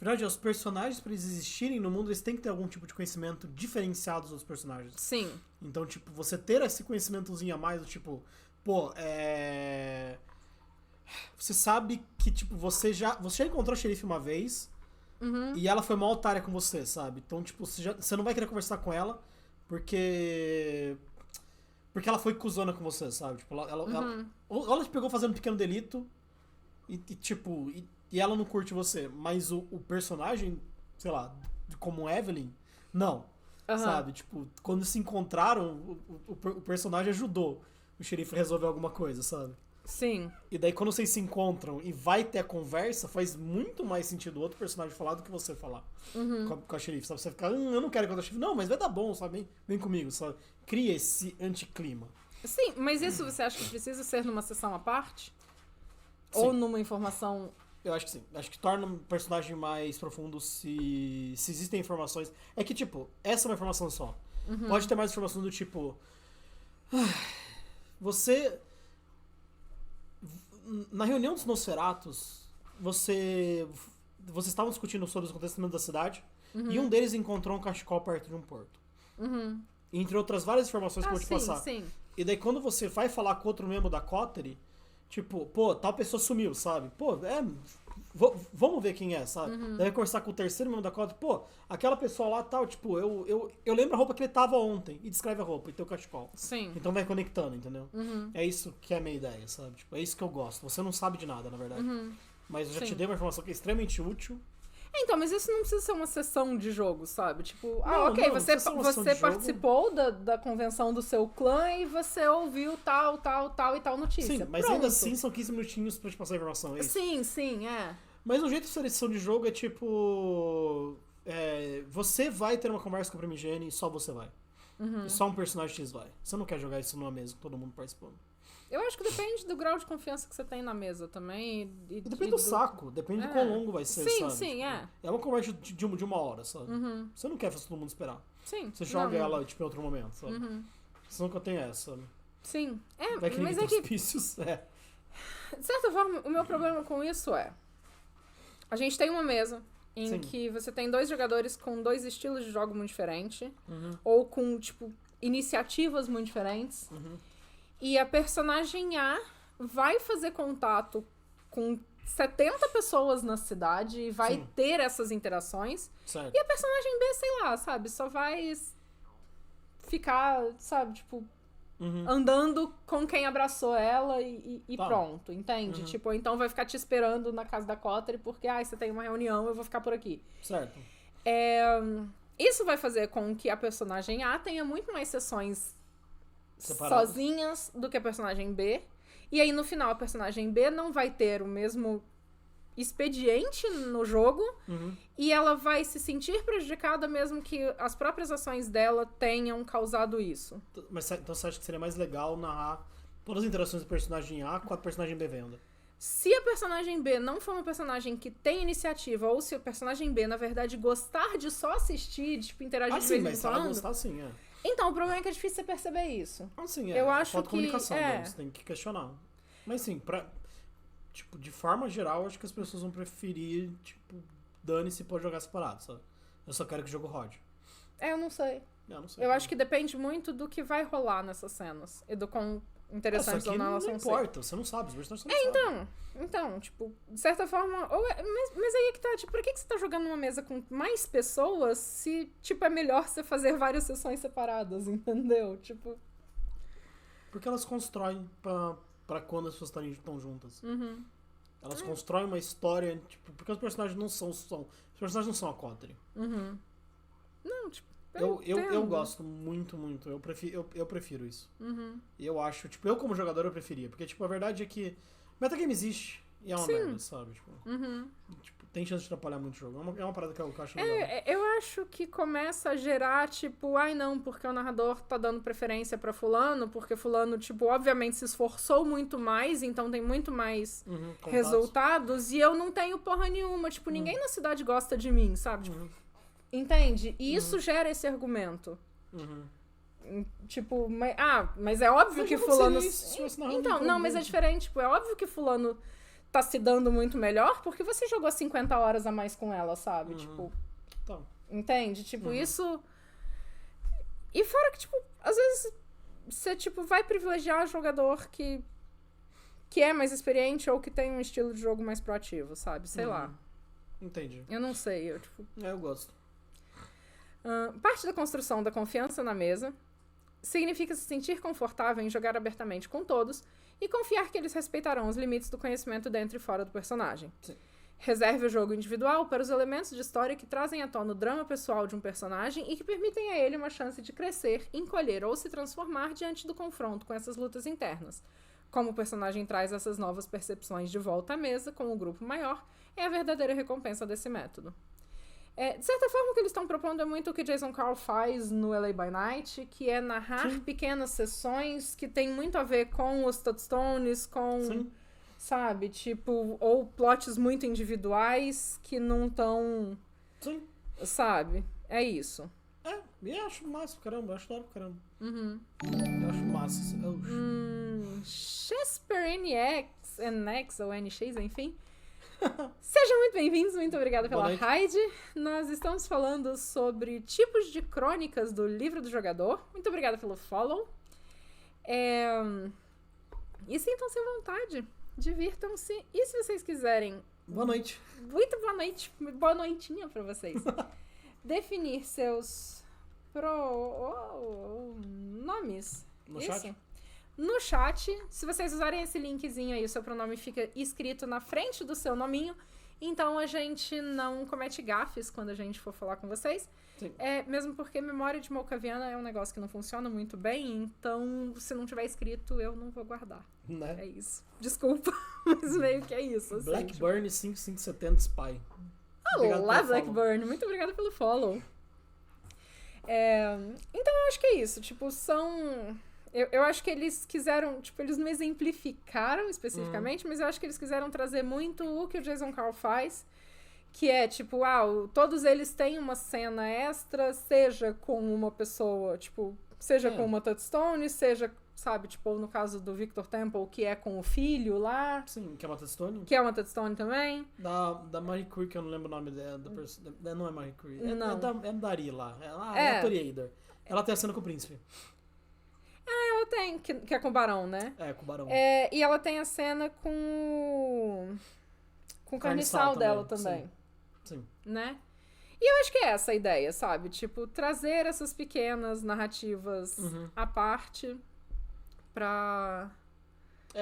na verdade, os personagens, pra eles existirem no mundo, eles têm que ter algum tipo de conhecimento diferenciado dos outros personagens. Sim. Então, tipo, você ter esse conhecimentozinho a mais, do tipo, pô, você sabe que, tipo, você já encontrou a xerife uma vez e ela foi uma otária com você, sabe? Então, tipo, você não vai querer conversar com ela porque ela foi cuzona com você, sabe? Tipo, ela te pegou fazendo um pequeno delito e ela não curte você. Mas o personagem, sei lá, como Evelyn, não. Sabe? Tipo, quando se encontraram, o personagem ajudou o xerife a resolver alguma coisa, sabe? Sim. E daí quando vocês se encontram e vai ter a conversa, faz muito mais sentido o outro personagem falar do que você falar com a xerife, sabe? Você fica, eu não quero encontrar a xerife. Não, mas vai dar bom, sabe? Vem comigo, sabe? Cria esse anticlima. Sim, mas isso você acha que precisa ser numa sessão à parte? Sim. Ou numa informação... Eu acho que sim. Acho que torna um personagem mais profundo se existem informações. É que, tipo, essa é uma informação só. Pode ter mais informação do tipo... Você... Na reunião dos Nosferatus, vocês estavam discutindo sobre os acontecimentos da cidade e um deles encontrou um cachecol perto de um porto. Entre outras várias informações que eu vou te passar. Sim. E daí quando você vai falar com outro membro da Coterie, tipo, pô, tal pessoa sumiu, sabe? Pô, vamos ver quem é, sabe? Daí vai conversar com o terceiro membro da Coterie, pô, aquela pessoa lá tal, tipo, eu lembro a roupa que ele tava ontem, e descreve a roupa, e tem o cachecol. Sim. Então vai conectando, entendeu? É isso que é a minha ideia, sabe? Tipo, é isso que eu gosto. Você não sabe de nada, na verdade. Mas eu já te dei uma informação que é extremamente útil. Então, mas isso não precisa ser uma sessão de jogo, sabe? Tipo, Não, ok, não você precisa ser uma sessão de jogo. participou da convenção do seu clã e você ouviu tal e tal notícia. Sim, mas Pronto. ainda assim são 15 minutinhos pra te passar a informação, é isso. Sim, é. Mas o jeito de seleção de jogo é tipo... você vai ter uma conversa com a Primigene e só você vai. E só um personagem X vai. Você não quer jogar isso numa mesa com todo mundo participando. Eu acho que depende do grau de confiança que você tem na mesa também. E depende do saco, depende de quão longo vai ser, sabe? Sim, tipo, é. É uma conversa de uma hora, sabe? Você não quer fazer todo mundo esperar. Sim. Você joga ela, tipo, em outro momento, sabe? Você nunca tem essa, sabe? Sim. Vai que Mas ninguém é tem que, auspícios, de certa forma, o meu problema com isso é... A gente tem uma mesa em Sim. que você tem dois jogadores com dois estilos de jogo muito diferentes. Ou com, tipo, iniciativas muito diferentes. E a personagem A vai fazer contato com 70 pessoas na cidade e vai ter essas interações. Certo. E a personagem B, sei lá, sabe? Só vai ficar, sabe, tipo, andando com quem abraçou ela e pronto, entende? Tipo, então vai ficar te esperando na casa da Coterie porque, você tem uma reunião, eu vou ficar por aqui. Certo. Isso vai fazer com que a personagem A tenha muito mais sessões Separadas. sozinhas do que a personagem B. E aí, no final, a personagem B não vai ter o mesmo expediente no jogo e ela vai se sentir prejudicada mesmo que as próprias ações dela tenham causado isso. Mas então você acha que seria mais legal narrar todas as interações do personagem A com a personagem B vendo? Se a personagem B não for uma personagem que tem iniciativa, ou se o personagem B, na verdade, gostar de só assistir, tipo, interagir de sim, vez mas em se ela quando... gostar, sim, Então, o problema é que é difícil você perceber isso. Sim, Eu acho falta que... comunicação, né? Você tem que questionar. Mas sim, tipo, de forma geral, acho que as pessoas vão preferir, tipo, dane-se pode jogar separado, sabe? Eu só quero que o jogo rode. Eu não sei. Eu não sei. Eu acho que depende muito do que vai rolar nessas cenas. E do quão interessantes só ou que não não elas vão ser. importa, você não sabe, os personagens você não sabe. Então, tipo, de certa forma... Mas aí é que tá, tipo, por que você tá jogando numa mesa com mais pessoas se, tipo, é melhor você fazer várias sessões separadas, entendeu? Tipo... Porque elas constroem pra quando as pessoas estão juntas. Elas constroem uma história, tipo, porque os personagens não são... Os personagens não são a Coterie. Não, tipo... Eu gosto muito, eu prefiro isso. E eu acho, tipo, eu como jogador eu preferia. Porque, tipo, a verdade é que metagame existe e é uma merda, sabe? Tipo, tem chance de atrapalhar muito o jogo. É uma parada que eu acho legal. Eu acho que começa a gerar, tipo, ai não, porque o narrador tá dando preferência pra fulano, porque fulano, tipo, obviamente se esforçou muito mais, então tem muito mais resultados, e eu não tenho porra nenhuma. Tipo, ninguém na cidade gosta de mim, sabe? Tipo, entende? E isso gera esse argumento. Tipo, mas é óbvio que fulano... Então, não, mas é diferente. Tipo, é óbvio que fulano tá se dando muito melhor porque você jogou 50 horas a mais com ela, sabe? Tipo, tá. Entende? Tipo, isso... E fora que, tipo, às vezes você, tipo, vai privilegiar o jogador que é mais experiente ou que tem um estilo de jogo mais proativo, sabe? Sei lá. Entendi. Eu não sei, eu, tipo... Eu gosto. Parte da construção da confiança na mesa significa se sentir confortável em jogar abertamente com todos e confiar que eles respeitarão os limites do conhecimento dentro e fora do personagem. Sim. Reserve o jogo individual para os elementos de história que trazem à tona o drama pessoal de um personagem e que permitem a ele uma chance de crescer, encolher ou se transformar diante do confronto com essas lutas internas. Como o personagem traz essas novas percepções de volta à mesa com o grupo maior, é a verdadeira recompensa desse método. De certa forma, o que eles estão propondo é muito o que Jason Carl faz no LA by Night, que é narrar pequenas sessões que tem muito a ver com os touchstones, com... Sim. Sabe? Tipo, ou plots muito individuais que não estão... Sim. Sabe? É isso. E acho massa pra caramba, acho da hora pra caramba. Eu acho massa. Shakespeare NX ou NX, enfim. Sejam muito bem-vindos, muito obrigada pela raid. Nós estamos falando sobre tipos de crônicas do livro do jogador. Muito obrigada pelo follow. E sintam-se à vontade. Divirtam-se. E se vocês quiserem... Boa noite. Muito boa noite. Boa noitinha pra vocês. Definir seus nomes. No Isso? chat? No chat, se vocês usarem esse linkzinho aí, o seu pronome fica escrito na frente do seu nominho. Então a gente não comete gafes quando a gente for falar com vocês. Sim. Mesmo porque memória de Malkaviana é um negócio que não funciona muito bem. Então, se não tiver escrito, eu não vou guardar. Né? É isso. Desculpa, mas meio que é isso. Assim, Blackburn 5570 Spy. Olá, Blackburn. Muito obrigada pelo follow. Então, eu acho que é isso. Tipo, são... Eu acho que eles quiseram... Tipo, eles não exemplificaram especificamente, mas eu acho que eles quiseram trazer muito o que o Jason Carl faz, que é, tipo, todos eles têm uma cena extra, seja com uma pessoa, tipo, seja com uma touchstone, seja, sabe, tipo, no caso do Victor Temple, que é com o filho lá. Sim, que é uma touchstone. Que é uma touchstone também. Da Marie Curie, que eu não lembro o nome dela. Não é Marie Curie. Não. É da Ari lá. É a Toriader. Ela tem a cena com o príncipe. Ela tem, que é com o Barão, né? Com o Barão. E ela tem a cena com o carniçal dela também. Sim. Né? E eu acho que é essa a ideia, sabe? Tipo, trazer essas pequenas narrativas à parte pra...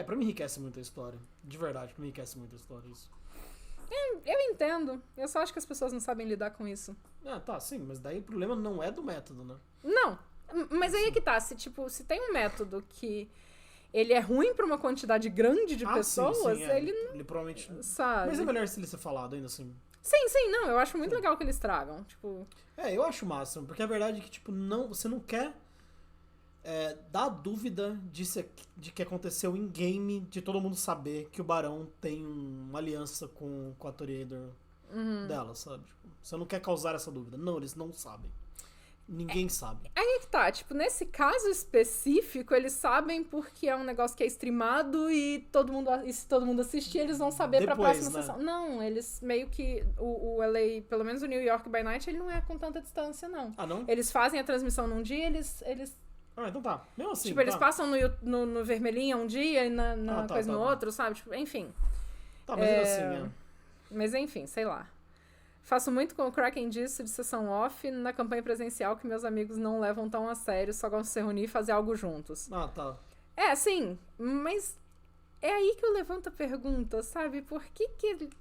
Pra mim enriquece muito a história. De verdade, pra mim enriquece muito a história isso. Eu entendo. Eu só acho que as pessoas não sabem lidar com isso. Tá, sim. Mas daí o problema não é do método, né? Não. Mas aí é que tá. Se tem um método que ele é ruim pra uma quantidade grande de pessoas, sim, ele não... Ele provavelmente... Sabe? Mas é melhor se ele ser falado ainda assim. Sim, não. Eu acho muito legal que eles tragam. Tipo... Eu acho massa. Porque a verdade é que, tipo, você não quer dar dúvida de que aconteceu em game, de todo mundo saber que o Barão tem uma aliança com a Toriader dela, sabe? Tipo, você não quer causar essa dúvida. Não, eles não sabem. Ninguém sabe. Aí é que tá, tipo, nesse caso específico, eles sabem porque é um negócio que é streamado e se todo mundo assistir, eles vão saber depois, pra próxima sessão. Não, eles meio que, o LA, pelo menos o New York by Night, ele não é com tanta distância, não. Não? Eles fazem a transmissão num dia, eles então tá. Mesmo assim, tipo, eles passam no vermelhinha um dia e na coisa no outro, sabe? Tipo, enfim. Tá, mas assim, Mas enfim, sei lá. Faço muito com o Kraken disso de sessão off na campanha presencial que meus amigos não levam tão a sério, só gostam de se reunir e fazer algo juntos. Tá. Sim, mas é aí que eu levanto a pergunta, sabe? Por que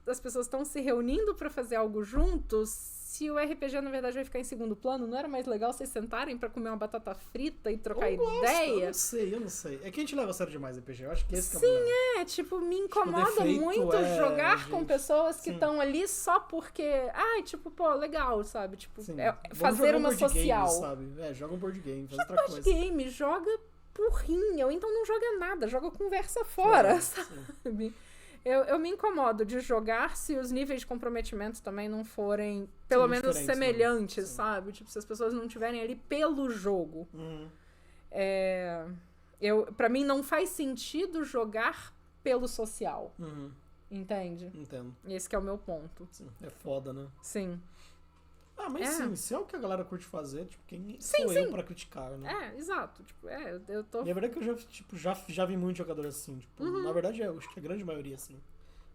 as pessoas estão se reunindo pra fazer algo juntos se o RPG, na verdade, vai ficar em segundo plano? Não era mais legal vocês sentarem pra comer uma batata frita e trocar ideia? Eu não sei. É que a gente leva a sério demais RPG. Eu acho que esse Sim, tipo, me incomoda muito jogar com pessoas que estão ali só porque... Ai, tipo, pô, legal, sabe? Tipo, fazer uma social. Game, sabe? Joga um board game, faz outra coisa. Board game, joga porrinha, ou então não joga nada, joga conversa fora, sabe? Eu me incomodo de jogar se os níveis de comprometimento também não forem, pelo menos, semelhantes, sabe? Tipo, se as pessoas não estiverem ali pelo jogo. Pra mim, não faz sentido jogar pelo social. Entende? Entendo. Esse que é o meu ponto. Sim. É foda, né? Sim. Mas sim, se é o que a galera curte fazer, tipo, quem sou eu pra criticar, né? Exato. Tipo, eu tô... E a verdade é que eu já vi muito jogador assim, tipo, na verdade, eu acho que a grande maioria, assim,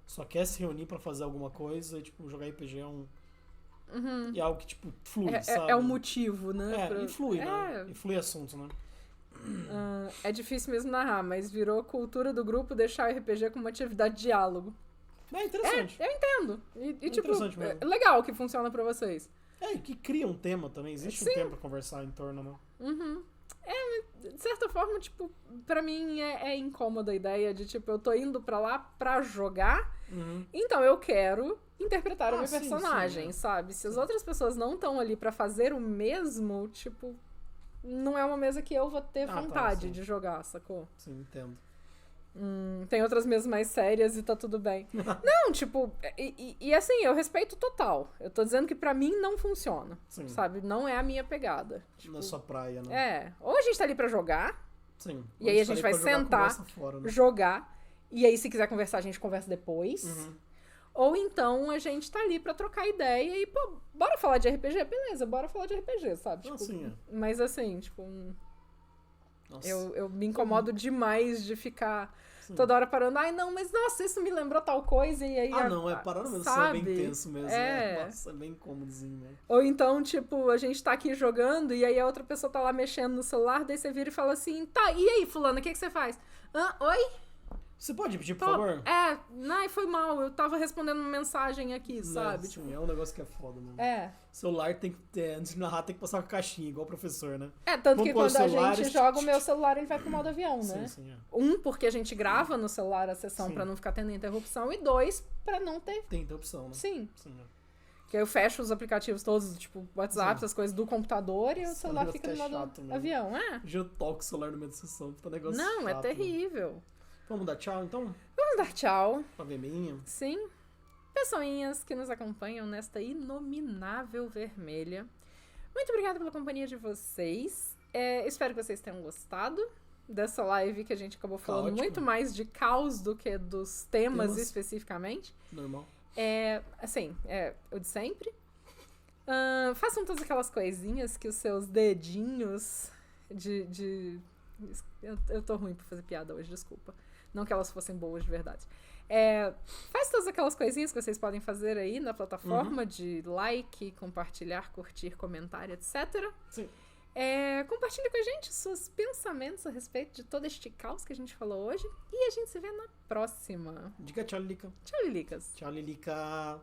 só quer se reunir pra fazer alguma coisa e, tipo, jogar RPG é algo que, tipo, flui, sabe? É um motivo, né? Influi, né? Influi assunto, né? É difícil mesmo narrar, mas virou cultura do grupo deixar o RPG como uma atividade de diálogo. É interessante. Eu entendo. E tipo, mesmo. É legal que funciona pra vocês. E que cria um tema também. Existe um tema pra conversar em torno, né? De certa forma, tipo, pra mim é incômoda a ideia de, tipo, eu tô indo pra lá pra jogar, então eu quero interpretar o meu personagem, sabe? Se as outras pessoas não estão ali pra fazer o mesmo, tipo, não é uma mesa que eu vou ter vontade de jogar, sacou? Sim, entendo. Tem outras mesas mais sérias e tá tudo bem. Não, tipo, e assim, eu respeito total. Eu tô dizendo que pra mim não funciona, sabe? Não é a minha pegada. Tipo, não é sua praia, né? Ou a gente tá ali pra jogar, sim. E aí a gente vai sentar, fora, né? jogar, e aí se quiser conversar, a gente conversa depois. Ou então a gente tá ali pra trocar ideia e, pô, bora falar de RPG? Beleza, bora falar de RPG, sabe? Tipo, mas assim, tipo... Eu me incomodo demais de ficar toda hora parando. Ai, não, mas nossa, isso me lembrou tal coisa. E aí, parando mesmo, sabe? Isso é bem tenso mesmo. Nossa, é bem incômodozinho, né? Ou então, tipo, a gente tá aqui jogando e aí a outra pessoa tá lá mexendo no celular, daí você vira e fala assim, tá, e aí, fulana, o que você faz? Oi? Você pode pedir, por favor? Foi mal, eu tava respondendo uma mensagem aqui, sabe? Sim, tipo, é um negócio que é foda, mano. O celular tem que ter, antes de narrar, tem que passar com a caixinha, igual o professor, né? Tanto que quando a gente joga o meu celular, ele vai pro modo avião, né? Sim. Porque a gente grava no celular a sessão pra não ficar tendo interrupção, e 2, pra não ter... Tem interrupção, né? Sim. Que aí eu fecho os aplicativos todos, tipo, WhatsApp, essas coisas do computador, e o celular fica no modo avião, Já toco o celular no meio da sessão, tá um negócio Não, chato, é terrível. Vamos dar tchau, então? Vamos dar tchau. Pra ver minha. Sim. Pessoinhas que nos acompanham nesta inominável vermelha. Muito obrigada pela companhia de vocês. Espero que vocês tenham gostado dessa live que a gente acabou falando muito mais de caos do que dos temas especificamente. Normal. O de sempre. Façam todas aquelas coisinhas que os seus dedinhos Eu tô ruim pra fazer piada hoje, desculpa. Não que elas fossem boas de verdade. Faz todas aquelas coisinhas que vocês podem fazer aí na plataforma de like, compartilhar, curtir, comentar, etc. Sim. Compartilhe com a gente seus pensamentos a respeito de todo este caos que a gente falou hoje. E a gente se vê na próxima. Diga tchau, Lilica. Tchau, Lilicas. Tchau, Lilica.